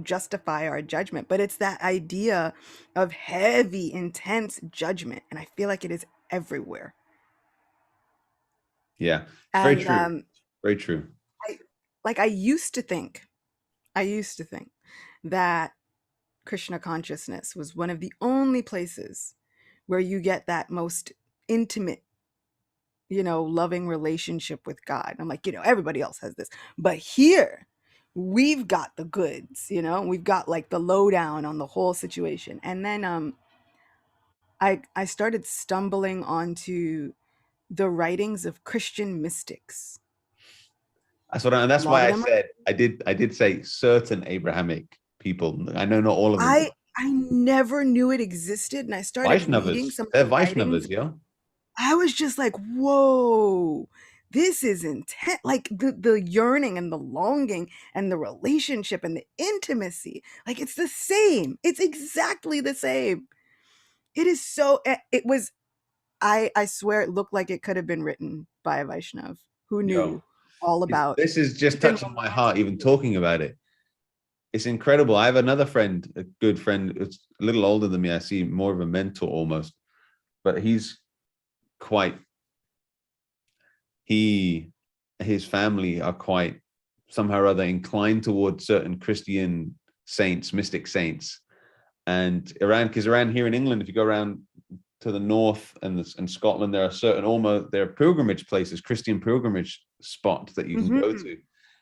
justify our judgment, but it's that idea of heavy, intense judgment. And I feel like it is everywhere. Yeah. It's very And true. Very true. I used to think that Krishna consciousness was one of the only places where you get that most intimate, loving relationship with God. And I'm like, everybody else has this. But here, we've got the goods, we've got like the lowdown on the whole situation. And then I started stumbling onto the writings of Christian mystics. And A that's lot why of I them are, said I did say certain Abrahamic people. I know not all of them. I never knew it existed, and I started reading Vaishnavas. some of They're the writings. Vaishnavas, yeah. I was just like, whoa, this is intense. Like the yearning and the longing and the relationship and the intimacy. Like it's the same. It's exactly the same. It is so, it was, I swear it looked like it could have been written by a Vaishnav who Yo, knew all about this is just even touching my heart, even talking about it. It's incredible. I have another friend, a good friend, it's a little older than me. I see more of a mentor almost, but he's quite, his family are quite somehow or other inclined towards certain Christian saints, mystic saints. And because around here in England, if you go around to the north and Scotland, there are pilgrimage places, Christian pilgrimage spots that you can go Mhm. to.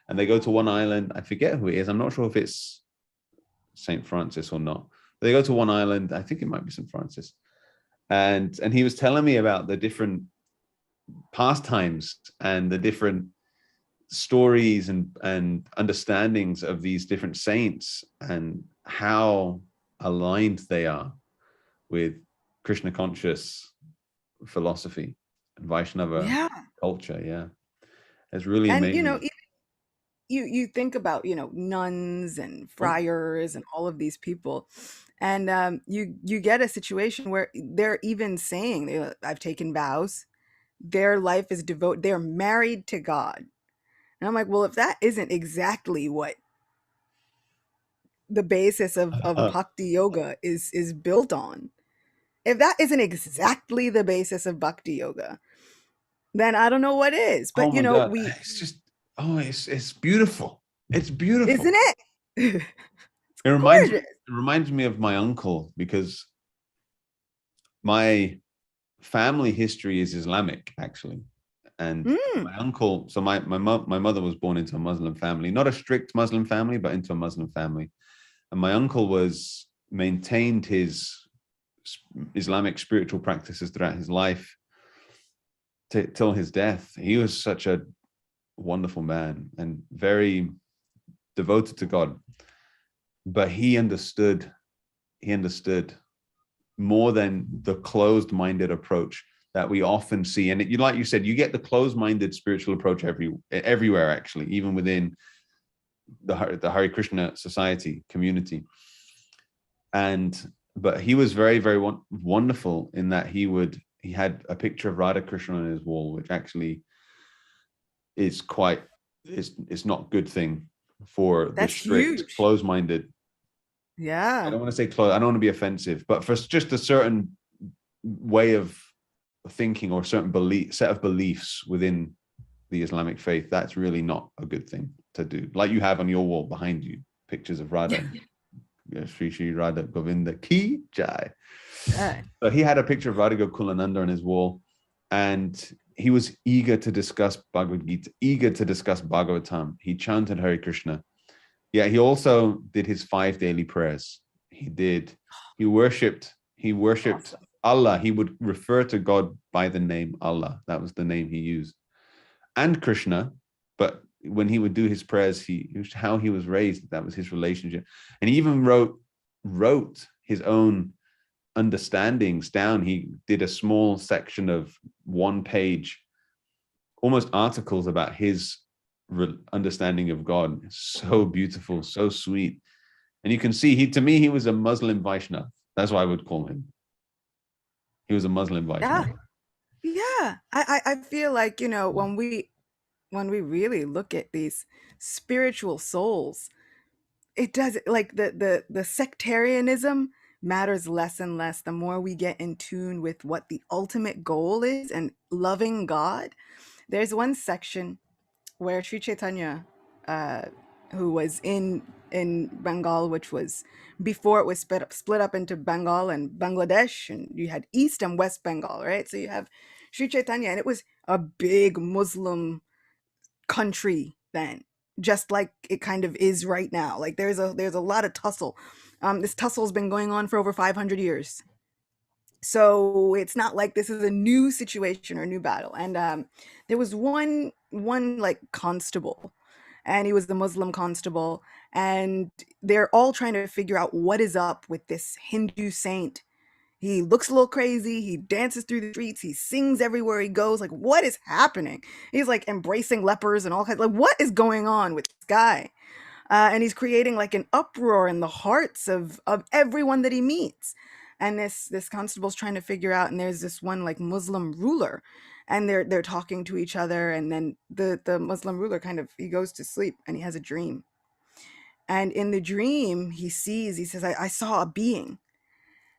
And they go to one island. I forget who it is. I'm not sure if it's St. Francis or not. They go to one island. I think it might be St. Francis. And he was telling me about the different pastimes and the different stories and understandings of these different saints and how aligned they are with Krishna conscious philosophy and Vaishnava Yeah. culture. Yeah, it's really And amazing. you think about nuns and Oh, friars and all of these people, and you get a situation where they're even saying I've taken vows, their life is devoted, they're married to God. And I'm like, well, if that isn't exactly what the basis of bhakti yoga is built on, if that isn't exactly the basis of bhakti yoga, then I don't know what is. oh But my God, we, it's just it's beautiful. It's beautiful. isn't it? It's It reminds me gorgeous. it reminds me of my uncle because my family history is Islamic actually, and Mm, my uncle. So my mother was born into a Muslim family, not a strict Muslim family, but into a Muslim family, and my uncle was maintained his Islamic spiritual practices throughout his life till his death. He was such a wonderful man and very devoted to God, but he understood more than the closed-minded approach that we often see. And you, like you said, you get the closed-minded spiritual approach everywhere, actually, even within the Hare Krishna society community. And but he was very, very wonderful in that he had a picture of Radha Krishna on his wall, which actually is quite it's not a good thing for the that's strict, huge. closed-minded. I Yeah. don't want to say close. I don't want to be offensive, but for just a certain way of thinking or a certain set of beliefs within the Islamic faith, that's really not a good thing to do. Like you have on your wall behind you, pictures of Radha, Sri Sri Radha Govinda Ki Jai. Yeah. So he had a picture of Radha Gokulananda on his wall, and he was eager to discuss Bhagavad Gita, eager to discuss Bhagavatam. He chanted Hare Krishna. Yeah, he also did his 5 daily prayers. He worshipped Awesome. Allah. He would refer to God by the name Allah. That was the name he used. And Krishna, but when he would do his prayers, how he was raised, that was his relationship. And he even wrote his own understandings down. He did a small section of 1 page, almost articles about his understanding of God. So beautiful, so sweet. And you can see to me, he was a Muslim Vaishnav. That's what I would call him. He was a Muslim Yeah. Vaishnav. Yeah. I feel like, when we really look at these spiritual souls, it does, like, the sectarianism matters less and less the more we get in tune with what the ultimate goal is and loving God. There's one section where Sri Chaitanya, uh, who was in Bengal, which was before it was split up into Bengal and Bangladesh, and you had East and West Bengal, right? So you have Sri Chaitanya, and it was a big Muslim country then, just like it kind of is right now. Like there's a lot of tussle. This tussle's been going on for over 500 years. So it's not like this is a new situation or a new battle. And there was one like constable, and he was the Muslim constable, and they're all trying to figure out what is up with this Hindu saint. He looks a little crazy. He dances through the streets. He sings everywhere he goes. Like, what is happening? He's like embracing lepers and all kinds. Like, what is going on with this guy? And he's creating like an uproar in the hearts of everyone that he meets. And this constable's trying to figure out. And there's this one like Muslim ruler, and they're talking to each other. And then the Muslim ruler kind of he goes to sleep, and he has a dream. And in the dream, he says, I saw a being.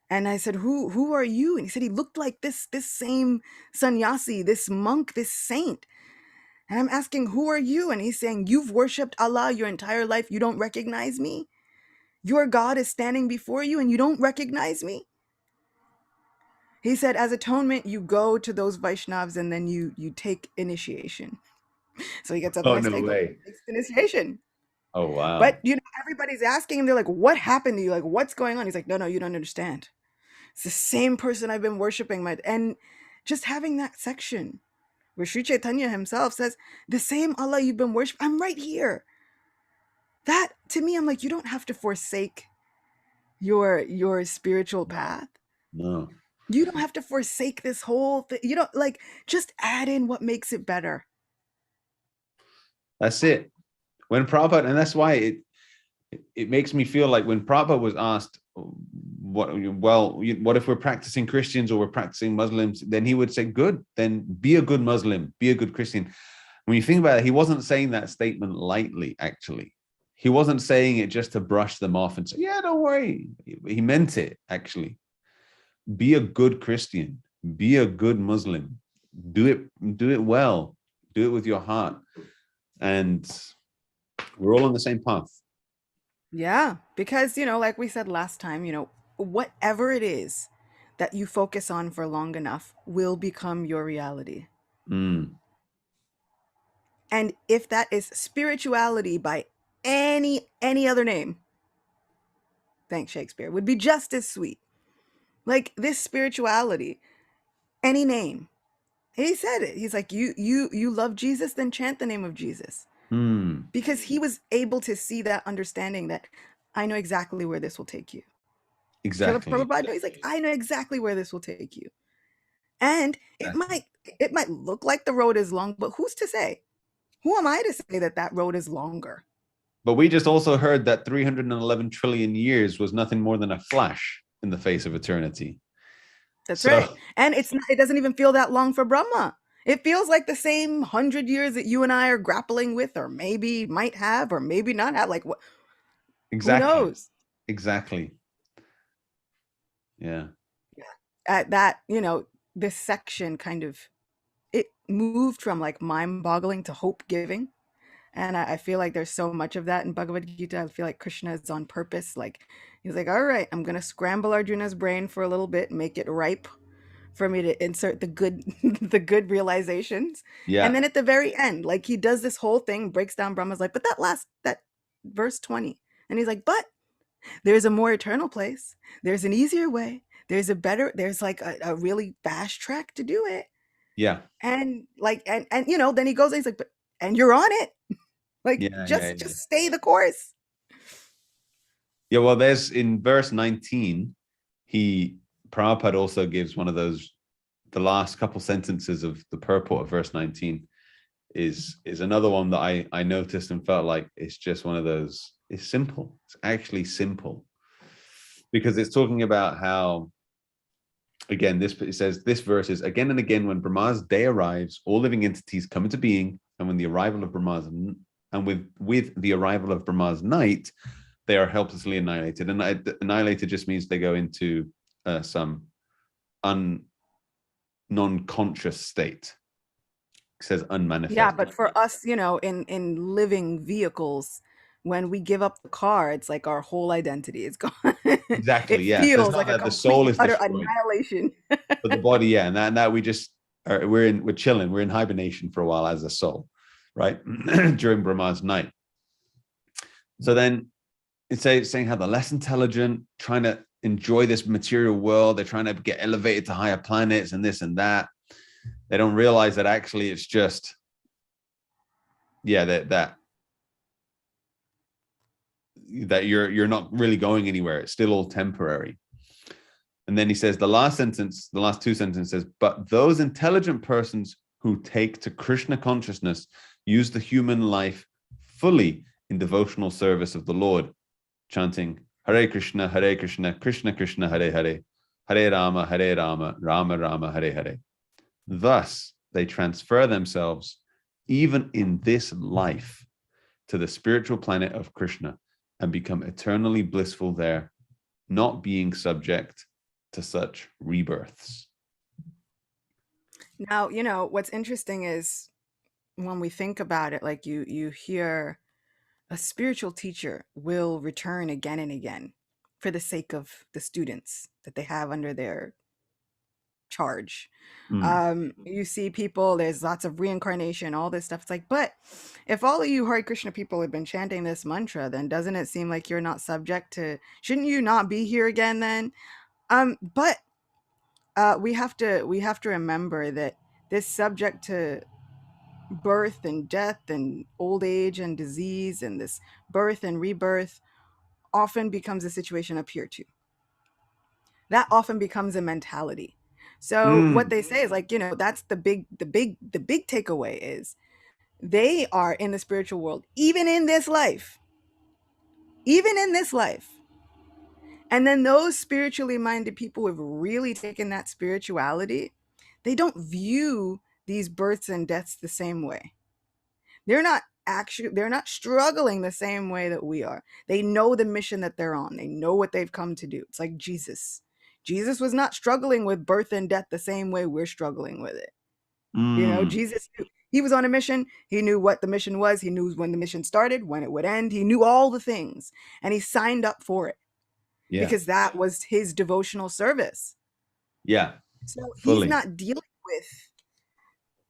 And I said, who are you? And he said he looked like this same sannyasi, this monk, this saint. And I'm asking, who are you? And he's saying, you've worshipped Allah your entire life. You don't recognize me? Your God is standing before you and you don't recognize me? He said, as atonement, you go to those Vaishnavas and then you take initiation. So he gets up the Oh, next no day, goes, way. takes initiation. Oh, But wow. everybody's asking him, they're like, what happened to you? Like, what's going on? He's like, no, you don't understand. It's the same person I've been worshiping and just having that section where Sri Chaitanya himself says, the same Allah you've been worshiping, I'm right here. That, to me, I'm like, you don't have to forsake your spiritual path. No. You don't have to forsake this whole thing. You don't, like, just add in what makes it better. That's it. When Prabhupada, and that's why it makes me feel like when Prabhupada was asked, what if we're practicing Christians or we're practicing Muslims? Then he would say, good, then be a good Muslim, be a good Christian. When you think about it, he wasn't saying that statement lightly, actually. He wasn't saying it just to brush them off and say, yeah, don't worry. He meant it, actually. Be a good Christian, be a good Muslim, do it well, do it with your heart. And we're all on the same path. Yeah, because, like we said last time, whatever it is that you focus on for long enough will become your reality. Mm. And if that is spirituality by any other name, thanks Shakespeare, would be just as sweet. Like this spirituality, any name. He said it. He's like, you love Jesus, then chant the name of Jesus. Mm. Because he was able to see that understanding that I know exactly where this will take you. Exactly. Prabhupada, he's like, I know exactly where this will take you. And it might look like the road is long, but who's to say? Who am I to say that road is longer? But we just also heard that 311 trillion years was nothing more than a flash in the face of eternity. That's right. And it doesn't even feel that long for Brahma. It feels like the same 100 years that you and I are grappling with, or maybe might have, or maybe not have. Like, what? Exactly. Who knows? Exactly. Yeah. At that, this section kind of, it moved from like mind-boggling to hope-giving. And I feel like there's so much of that in Bhagavad Gita. I feel like Krishna is on purpose. Like, he's like, all right, I'm going to scramble Arjuna's brain for a little bit, make it ripe for me to insert the good the good realizations. Yeah. And then at the very end, like he does this whole thing, breaks down Brahma's like, but that verse 20. And he's like, but there's a more eternal place. There's an easier way. There's like a really fast track to do it. Yeah. And like, and then he goes and he's like, but, and you're on it. Like, Yeah. just stay the course. Yeah. Well, there's in verse 19, Prabhupada also gives one of those, the last couple sentences of the purport of verse 19 is another one that I noticed and felt like it's just one of those, it's simple. It's actually simple. Because it's talking about how, again, it says this verse is again and again when Brahma's day arrives, all living entities come into being, and when the arrival of Brahma's and with the arrival of Brahma's night, they are helplessly annihilated. And annihilated just means they go into some non-conscious state. It says unmanifest. Yeah, but for us, in living vehicles, when we give up the car, it's like our whole identity is gone. Exactly. It Yeah. feels So like a the soul is utter destroyed, annihilation. but the body, yeah, and that we just we're chilling, we're in hibernation for a while as a soul, right? During Brahma's night. So then it's saying how the less intelligent, trying to enjoy this material world, they're trying to get elevated to higher planets and this and that. They don't realize that actually it's just, that you're not really going anywhere. It's still all temporary. And then he says the last two sentences, but those intelligent persons who take to Krishna consciousness use the human life fully in devotional service of the Lord, chanting Hare Krishna, Krishna Krishna, Hare Hare, Hare Rama, Rama Rama, Hare Hare. Thus, they transfer themselves, even in this life, to the spiritual planet of Krishna and become eternally blissful there, not being subject to such rebirths. Now, what's interesting is when we think about it, like you hear a spiritual teacher will return again and again for the sake of the students that they have under their charge. You see people, there's lots of reincarnation, all this stuff. It's like, but if all of you Hare Krishna people have been chanting this mantra, then doesn't it seem like you're not subject to, shouldn't you not be here again then? But we have to remember that this subject to birth and death and old age and disease, and this birth and rebirth often becomes a situation up here too. That often becomes a mentality. So what Mm, they say is like, that's the big takeaway is they are in the spiritual world, even in this life, even in this life. And then those spiritually minded people who have really taken that spirituality, they don't view these births and deaths the same way. They're not struggling the same way that we are. They know the mission that they're on. They know what they've come to do. It's like Jesus. Jesus was not struggling with birth and death the same way we're struggling with it. mm, Jesus, he was on a mission. He knew what the mission was. He knew when the mission started, when it would end. He knew all the things, and he signed up for it yeah. because that was his devotional service. Yeah. So he's Fully. not dealing with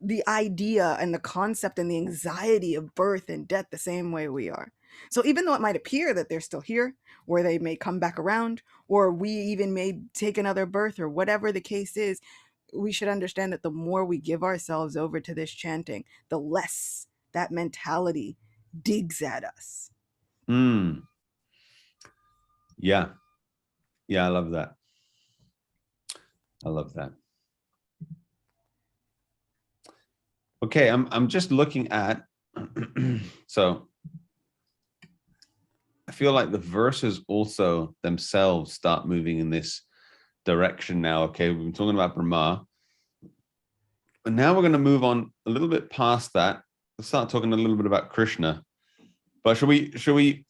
the idea and the concept and the anxiety of birth and death the same way we are. So even though it might appear that they're still here, or they may come back around, or we even may take another birth, or whatever the case is, we should understand that the more we give ourselves over to this chanting, the less that mentality digs at us. Mm, yeah. Yeah. I love that. I love that. Okay. I'm just looking at, so I feel like the verses also themselves start moving in this direction now. Okay. We've been talking about Brahma, but now we're going to move on a little bit past that. Let's start talking a little bit about Krishna. But should we,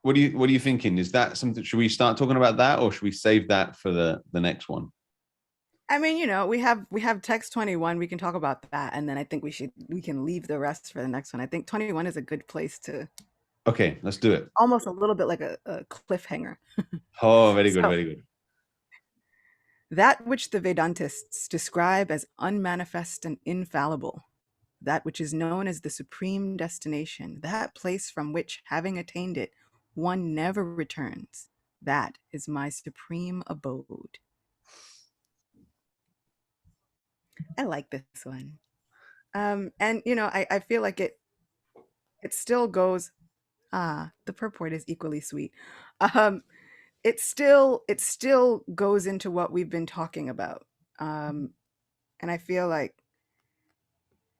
what are you thinking? Is that something, should we start talking about that, or should we save that for the next one? I mean, we have text 21. We can talk about that, and then I think we can leave the rest for the next one. I think 21 is a good place to, Okay, let's do it. almost a little bit like a cliffhanger. Oh, very good, So, very good. that which the Vedantists describe as unmanifest and infallible, that which is known as the supreme destination, that place from which, having attained it, one never returns, that is my supreme abode. I like this one. And I feel like it still goes, the purport is equally sweet. Um, it still goes into what we've been talking about. Um, and I feel like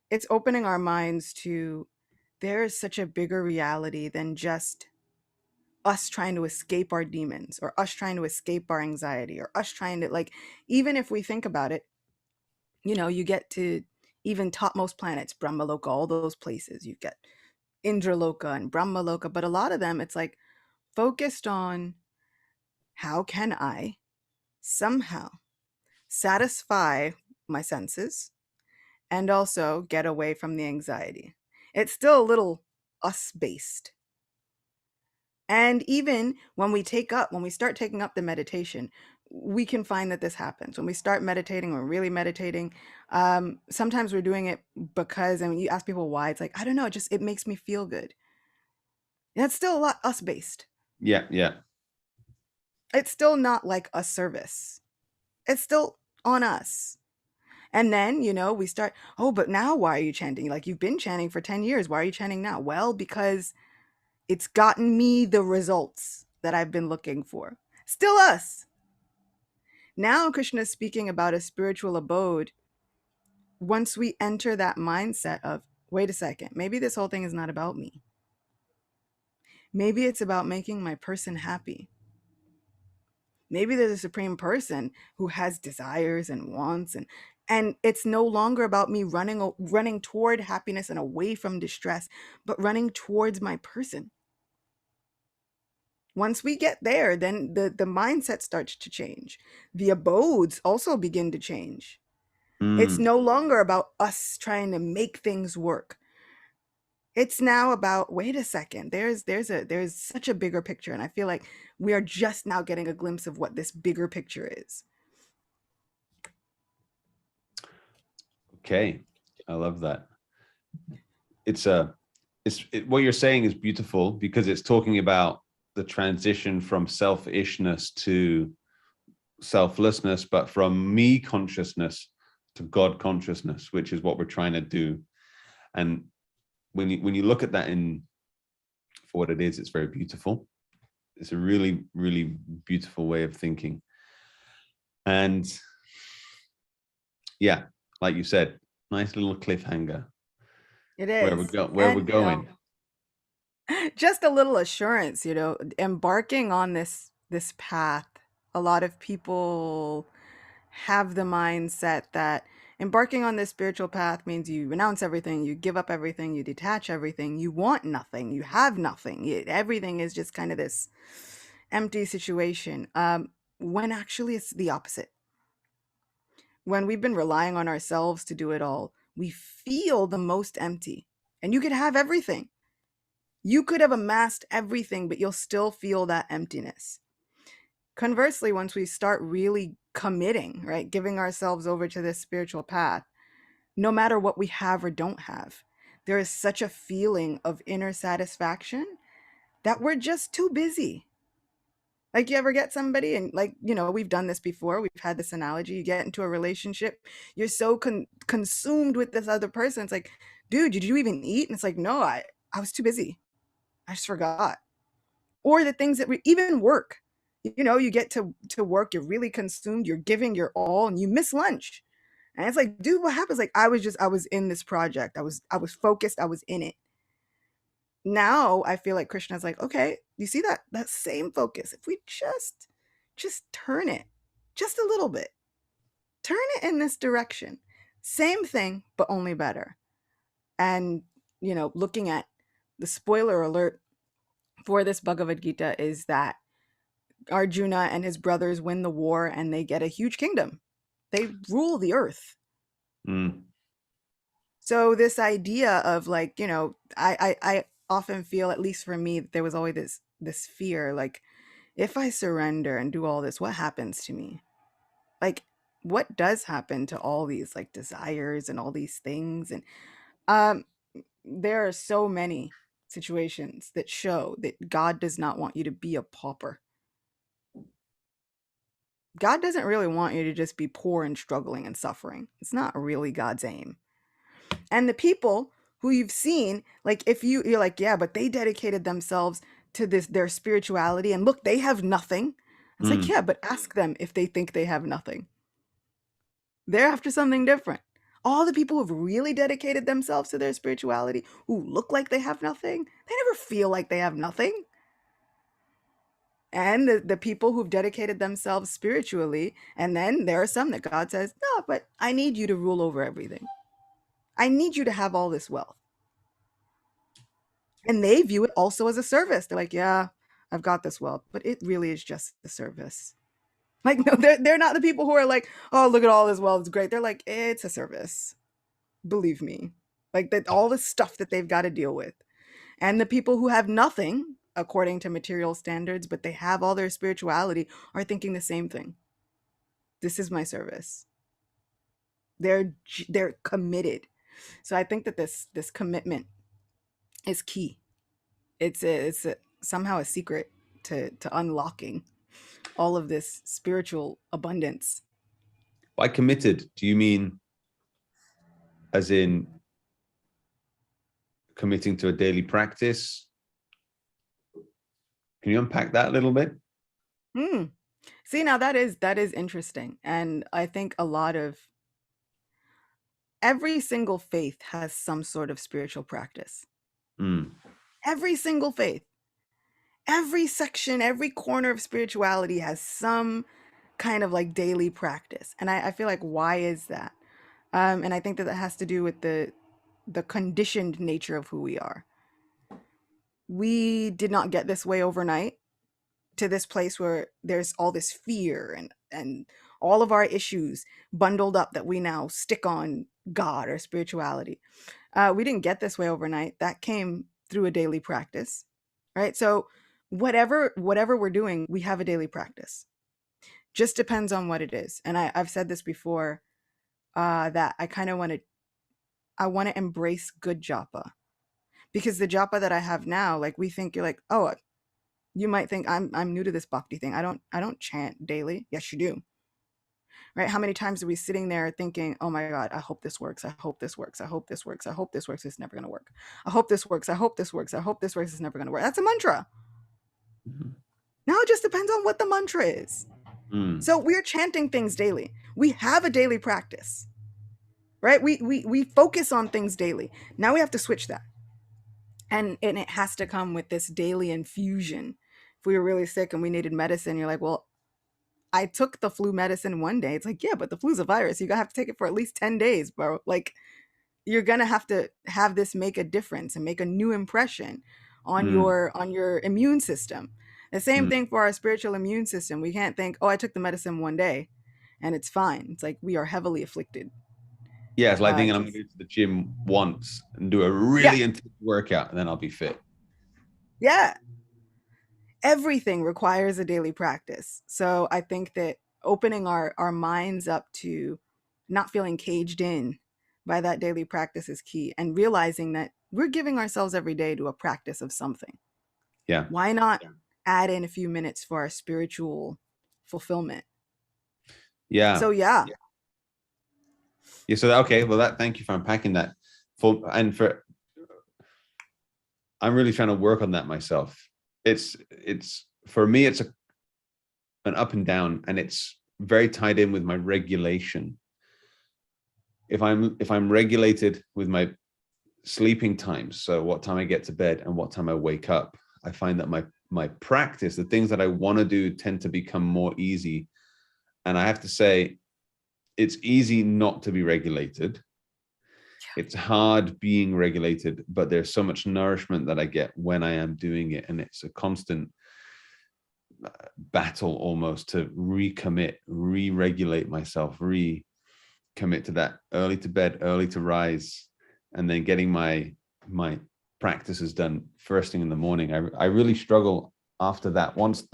it's opening our minds to, there is such a bigger reality than just us trying to escape our demons, or us trying to escape our anxiety, or us trying to, like, even if we think about it, you get to even topmost planets, Brahmaloka, all those places. You get Indraloka and Brahmaloka, but a lot of them, it's like focused on, how can I somehow satisfy my senses and also get away from the anxiety. It's still a little us based. And even when we start taking up the meditation, we can find that this happens. When we start meditating, we're really meditating. Sometimes we're doing it because, and when you ask people why, it's like, I don't know, it makes me feel good. That's still a lot us based. Yeah, yeah. It's still not like a service. It's still on us. And then, we start, oh, but now why are you chanting? Like, you've been chanting for 10 years. Why are you chanting now? Well, because it's gotten me the results that I've been looking for. Still us. Now Krishna is speaking about a spiritual abode. Once we enter that mindset of, wait a second, maybe this whole thing is not about me. Maybe it's about making my person happy. Maybe there's a supreme person who has desires and wants, and it's no longer about me running toward happiness and away from distress, but running towards my person. Once we get there, then the mindset starts to change. The abodes also begin to change. It's Mm. no longer about us trying to make things work. It's now about, wait a second, there's such a bigger picture, and I feel like we are just now getting a glimpse of what this bigger picture is. Okay, I love that. What you're saying is beautiful, because it's talking about the transition from selfishness to selflessness, but from me consciousness to God consciousness, which is what we're trying to do. And when you look at that in for what it is, it's very beautiful. It's a really, really beautiful way of thinking. And yeah, like you said, nice little cliffhanger. It Where we is. go, where we're And, going. just a little assurance, embarking on this path. A lot of people have the mindset that embarking on this spiritual path means you renounce everything, you give up everything, you detach everything, you want nothing, you have nothing. Everything is just kind of this empty situation. When actually it's the opposite. When we've been relying on ourselves to do it all, we feel the most empty. And you could have everything. You could have amassed everything, but you'll still feel that emptiness. Conversely, once we start really committing, right, giving ourselves over to this spiritual path, no matter what we have or don't have, there is such a feeling of inner satisfaction that we're just too busy. Like, you ever get somebody and, like, we've done this before. We've had this analogy. You get into a relationship, you're so consumed with this other person. It's like, dude, did you even eat? And it's like, no, I was too busy. I just forgot. Or the things that we even work. You get to work, you're really consumed, you're giving your all, and you miss lunch. And it's like, dude, what happens? Like, I was in this project. I was focused, I was in it. Now I feel like Krishna's like, okay, you see that same focus. If we just turn it just a little bit, turn it in this direction. Same thing, but only better. And looking at the spoiler alert for this Bhagavad Gita is that Arjuna and his brothers win the war and they get a huge kingdom. They rule the earth. Mm. So this idea of, like, I often feel, at least for me, there was always this fear, like, if I surrender and do all this, what happens to me? Like, what does happen to all these, like, desires and all these things? And um there are so many situations that show that God does not want you to be a pauper. God doesn't really want you to just be poor and struggling and suffering. It's not really God's aim. And the people who you've seen, like, if you're like, yeah, but they dedicated themselves to their spirituality, and look, they have nothing. It's like, Mm. yeah, but ask them if they think they have nothing. They're after something different. All the people who've really dedicated themselves to their spirituality, who look like they have nothing, they never feel like they have nothing. And the people who've dedicated themselves spiritually, and then there are some that God says, no, but I need you to rule over everything. I need you to have all this wealth. And they view it also as a service. They're like, yeah, I've got this wealth, but it really is just a service. Like, no, they're not the people who are like, oh, look at all this wealth, it's great. They're like, it's a service. Believe me. Like, that, all the stuff that they've got to deal with. And the people who have nothing, according to material standards, but they have all their spirituality, are thinking the same thing. This is my service. They're committed. So I think that this commitment is key. It's somehow a secret to unlocking all of this spiritual abundance. By committed, do you mean as in committing to a daily practice? Can you unpack that a little bit? Hmm. See, now that is interesting, and I think a lot of every single faith has some sort of spiritual practice. Mm. Every single faith, every section, every corner of spirituality has some kind of, like, daily practice. And I feel like, why is that? And I think that has to do with the conditioned nature of who we are. We did not get this way overnight, to this place where there's all this fear and all of our issues bundled up that we now stick on God or spirituality. We didn't get this way overnight. That came through a daily practice, right? So whatever we're doing, we have a daily practice. Just depends on what it is. And I've said this before, that I want to embrace good japa, because the japa that I have now, like, we think, you're like, oh, you might think I'm new to this bhakti thing. I don't chant daily. Yes, you do. right? How many times are we sitting there thinking, oh my God, I hope this works. I hope this works. I hope this works. I hope this works. It's never going to work. I hope this works. I hope this works. I hope this works. It's never going to work. That's a mantra. Now it just depends on what the mantra is. So we're chanting things daily. We have a daily practice, right? We focus on things daily. Now we have to switch that. And it has to come with this daily infusion. If we were really sick and we needed medicine, you're like, well, I took the flu medicine one day. It's like, yeah, but the flu's a virus. You're gonna have to take it for at least 10 days, bro. Like, you're gonna have to have this make a difference and make a new impression on your immune system. The same thing for our spiritual immune system. We can't think, oh, I took the medicine one day and it's fine. It's like we are heavily afflicted. Yeah, it's like thinking I'm going to go to the gym once and do a really intense workout and then I'll be fit. Yeah. Everything requires a daily practice. So I think that opening our minds up to not feeling caged in by that daily practice is key, and realizing that we're giving ourselves every day to a practice of something. Yeah. Why not add in a few minutes for our spiritual fulfillment? Yeah. So yeah. Yeah. So okay. Well, thank you for unpacking that. I'm really trying to work on that myself. It's for me, it's an up and down, and it's very tied in with my regulation. If I'm regulated with my sleeping times, so what time I get to bed and what time I wake up, I find that my practice, the things that I want to do, tend to become more easy. And I have to say, it's easy not to be regulated. It's hard being regulated, but there's so much nourishment that I get when I am doing it. And it's a constant battle almost to recommit, re-regulate myself, recommit to that early to bed, early to rise, and then getting my practices done first thing in the morning. I really struggle after that. Once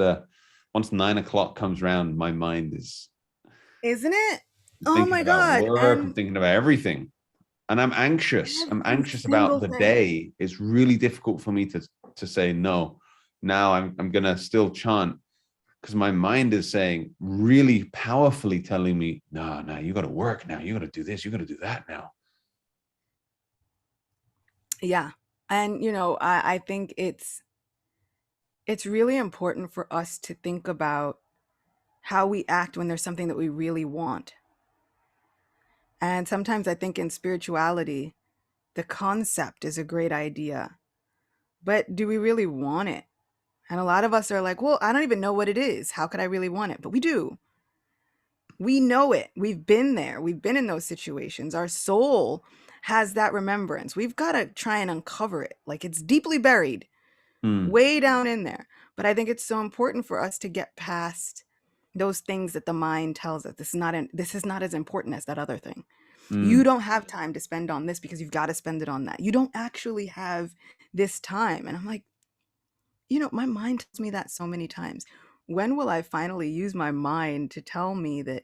9 o'clock comes around, my mind is, isn't it? Oh my God. Work, I'm thinking about everything. And I'm anxious. I'm anxious about the day. It's really difficult for me to say no. Now I'm gonna still chant, because my mind is saying, really powerfully telling me, no, you got to work now. You got to do this. You got to do that now. Yeah. And I think it's really important for us to think about how we act when there's something that we really want. And sometimes I think in spirituality, the concept is a great idea, but do we really want it? And a lot of us are like, well, I don't even know what it is. How could I really want it? But we do. We know it. We've been there. We've been in those situations. Our soul has that remembrance. We've got to try and uncover it. Like, it's deeply buried, way down in there. But I think it's so important for us to get past those things that the mind tells us. This is not as important as that other thing. You don't have time to spend on this because you've got to spend it on that. You don't actually have this time. And I'm like, my mind tells me that so many times. When will I finally use my mind to tell me that,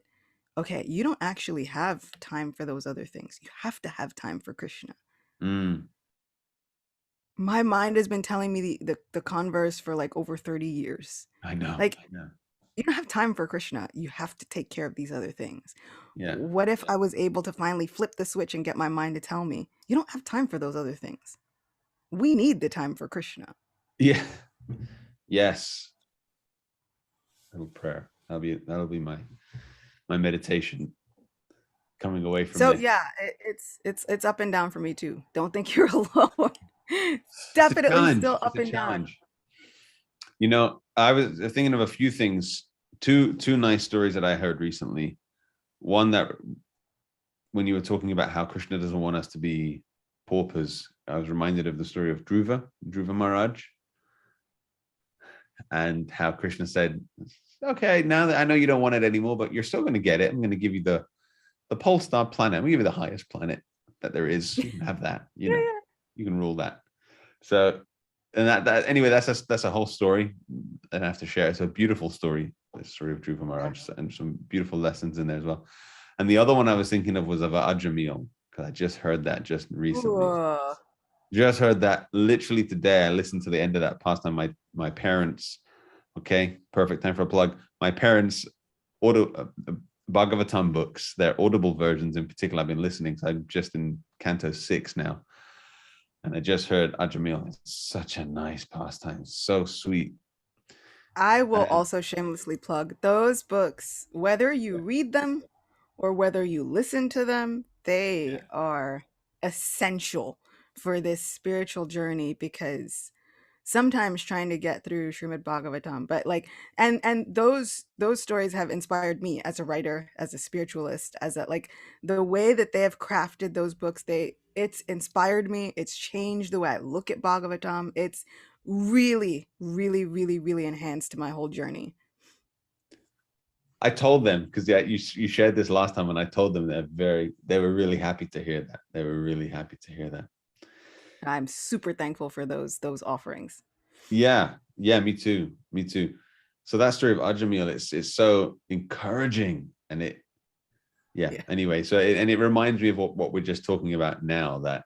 okay, you don't actually have time for those other things. You have to have time for Krishna. My mind has been telling me the converse for like over 30 years. I know. You don't have time for Krishna. You have to take care of these other things. Yeah. What if I was able to finally flip the switch and get my mind to tell me, you don't have time for those other things. We need the time for Krishna. Yeah. Yes. Little prayer. That'll be my meditation coming away from So it. yeah, it's up and down for me too. Don't think you're alone. Definitely still up and down. I was thinking of a few things. Two nice stories that I heard recently. One, that when you were talking about how Krishna doesn't want us to be paupers, I was reminded of the story of Dhruva Maharaj, and how Krishna said, okay, now that I know you don't want it anymore, but you're still going to get it. I'm going to give you the pole star planet. I'm going to give you the highest planet that there is. You can have that. You can rule that. So, and that anyway, that's a whole story, and I have to share. It's a beautiful story, the story of Dhruva Maharaj, and some beautiful lessons in there as well. And the other one I was thinking of was of Ajamil, because I just heard that just recently. Ooh. Just heard that literally today. I listened to the end of that pastime. My parents, okay, perfect time for a plug. My parents Bhagavatam books, their Audible versions in particular. I've been listening. So I'm just in Canto 6 now. And I just heard Ajamil. It's such a nice pastime. So sweet. I will And also shamelessly plug those books, whether you read them or whether you listen to them, they yeah, are essential for this spiritual journey because sometimes trying to get through Srimad Bhagavatam, but like and those stories have inspired me as a writer, as a spiritualist, as a like the way that they have crafted those books, it's inspired me, it's changed the way I look at Bhagavatam. It's really, really, really, really enhanced my whole journey. I told them, because yeah, you shared this last time, and I told them they were really happy to hear that. They were really happy to hear that. I'm super thankful for those offerings. Yeah, yeah, me too. Me too. So that story of Ajamil, it's so encouraging. And it, yeah, Yeah. anyway, so it reminds me of what we're just talking about now, that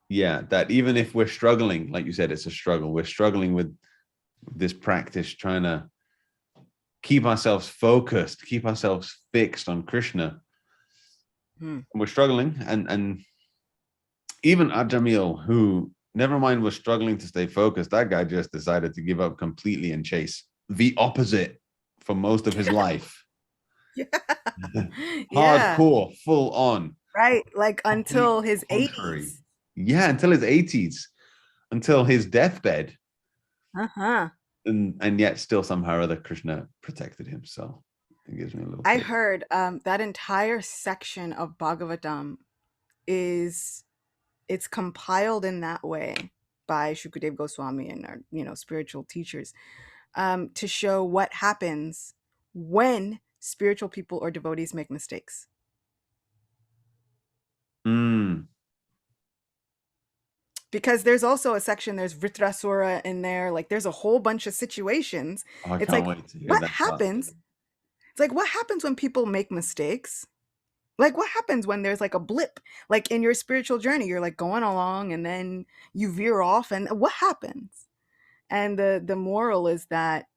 yeah, that even if we're struggling, like you said, it's a struggle. We're struggling with this practice, trying to keep ourselves focused, keep ourselves fixed on Krishna. Hmm. And we're struggling. And even Ajamil, who never mind was struggling to stay focused, that guy just decided to give up completely and chase the opposite for most of his life. Yeah. Yeah. Hardcore, full on, Right. Like complete until his contrary. 80s. Yeah, until his 80s, until his deathbed. Uh-huh. And yet still somehow or other Krishna protected him. So it gives me a little I kick. heard that entire section of Bhagavatam is it's compiled in that way by Shukadev Goswami and our, spiritual teachers, to show what happens when spiritual people or devotees make mistakes. Mm. Because there's also a section, there's Vritrasura in there, like there's a whole bunch of situations. Oh, I It's can't like, wait to hear what that part. happens? It's like, what happens when people make mistakes? Like, what happens when there's like a blip, like in your spiritual journey? You're like going along and then you veer off, and what happens? And the moral is that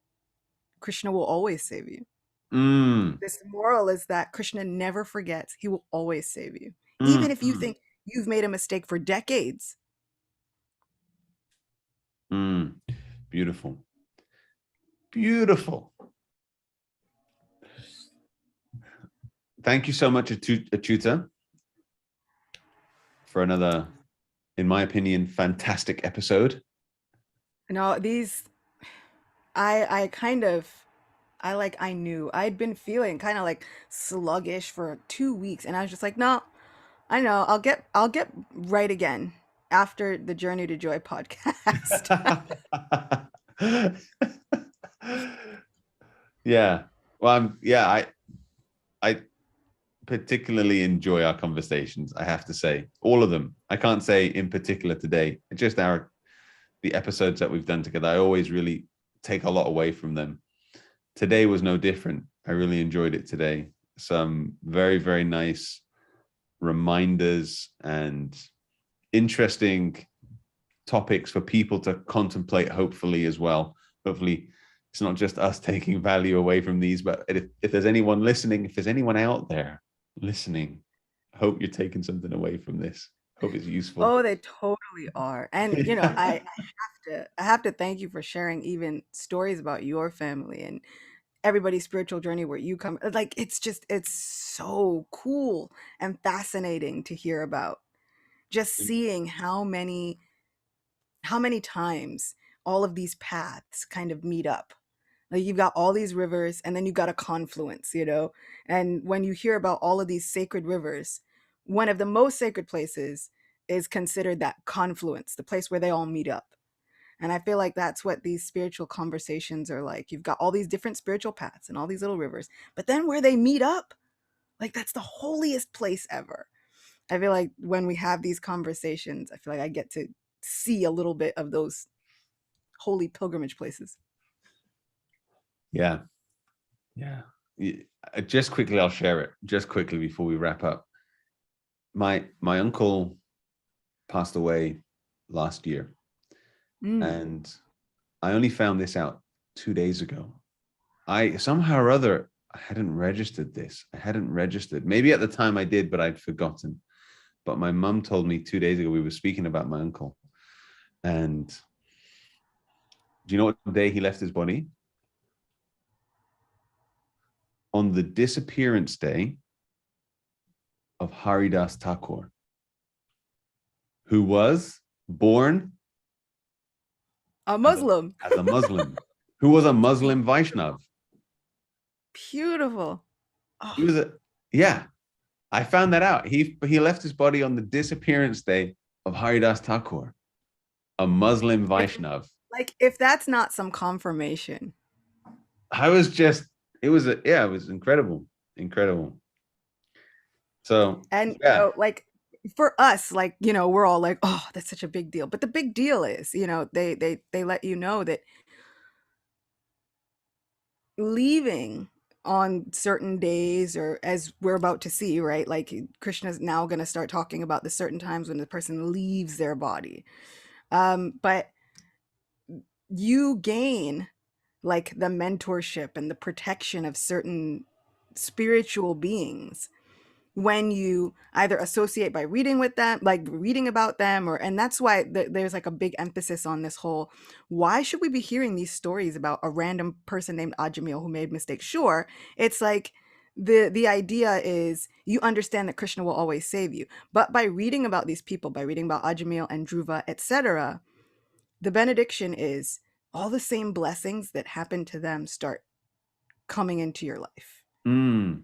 Krishna will always save you. Mm. This moral is that Krishna never forgets. He will always save you. Mm. Even if you Mm. think you've made a mistake for decades. Mm. Beautiful. Beautiful. Thank you so much, Acyuta, for another, in my opinion, fantastic episode. No, these I kind of I knew I'd been feeling kind of like sluggish for 2 weeks, and I was just like, no, I know I'll get right again after the Journey to Joy podcast. Yeah. Well, I particularly enjoy our conversations, I have to say. All of them. I can't say in particular today. Just the episodes that we've done together. I always really take a lot away from them. Today was no different. I really enjoyed it today. Some very, very nice reminders and interesting topics for people to contemplate, hopefully, as well. Hopefully, it's not just us taking value away from these, but if there's anyone listening, if there's anyone out there listening, I hope you're taking something away from this. Hope it's useful. Oh, they totally are. And I have to thank you for sharing even stories about your family and everybody's spiritual journey where you come. Like it's so cool and fascinating to hear about. Just seeing how many times all of these paths kind of meet up. Like you've got all these rivers and then you've got a confluence. And when you hear about all of these sacred rivers, one of the most sacred places is considered that confluence, the place where they all meet up. And I feel like that's what these spiritual conversations are like. You've got all these different spiritual paths and all these little rivers, but then where they meet up, like that's the holiest place ever. I feel like when we have these conversations, I feel like I get to see a little bit of those holy pilgrimage places. Yeah. Yeah. Just quickly, I'll share it just quickly before we wrap up. My uncle passed away last year, Mm. and I only found this out 2 days ago. I somehow or other, I hadn't registered this. I hadn't registered. Maybe at the time I did, but I'd forgotten. But my mum told me 2 days ago, we were speaking about my uncle. And do you know what day he left his body? On the disappearance day of Haridas Thakur, who was born A Muslim. as a Muslim, who was a Muslim Vaishnav. Beautiful. He Oh, was yeah. I found that out. He left his body on the disappearance day of Haridas Thakur, a Muslim Vaishnav. if that's not some confirmation. I was just, it was incredible, incredible. So And yeah. for us, we're all like, oh, that's such a big deal. But the big deal is, they let you know that leaving on certain days, or as we're about to see, right? Like Krishna's now going to start talking about the certain times when the person leaves their body. But you gain like the mentorship and the protection of certain spiritual beings when you either associate by reading with them, like reading about them, and that's why there's like a big emphasis on this whole, why should we be hearing these stories about a random person named Ajamil who made mistakes? Sure, it's like the idea is you understand that Krishna will always save you, but by reading about these people, by reading about Ajamil and Dhruva, etc., the benediction is all the same blessings that happened to them start coming into your life. Mm.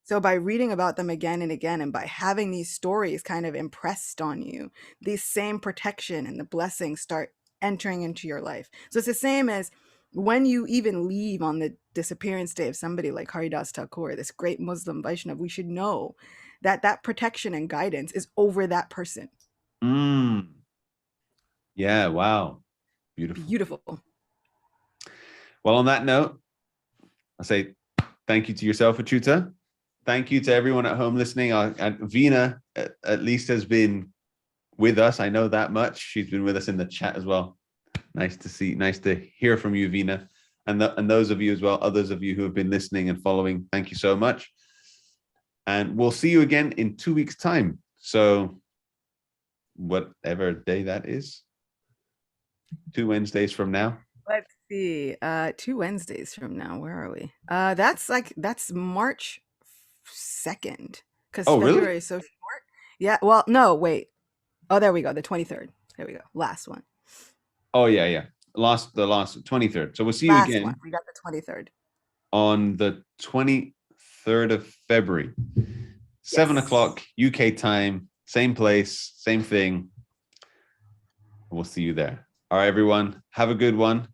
So by reading about them again and again, and by having these stories kind of impressed on you, these same protection and the blessings start entering into your life. So it's the same as when you even leave on the disappearance day of somebody like Haridas Thakur, this great Muslim Vaishnav, we should know that that protection and guidance is over that person. Mm. Yeah, wow. Beautiful. Beautiful. Well, on that note, I say thank you to yourself, Acyuta. Thank you to everyone at home listening. Veena, at least, has been with us. I know that much. She's been with us in the chat as well. Nice to hear from you, Veena. And those of you as well, others of you who have been listening and following, thank you so much. And we'll see you again in 2 weeks' time. So whatever day that is, 2 Wednesdays from now. Let's see. 2 Wednesdays from now. Where are we? That's March 2nd, because Really? February is so short. Yeah. Well, no, wait. Oh, there we go. The 23rd. There we go. Last one. Oh, yeah. The last 23rd. So we'll see you Last again one. We got the 23rd. on the 23rd of February, 7 o'clock UK time, same place, same thing. We'll see you there. All right, everyone. Have a good one.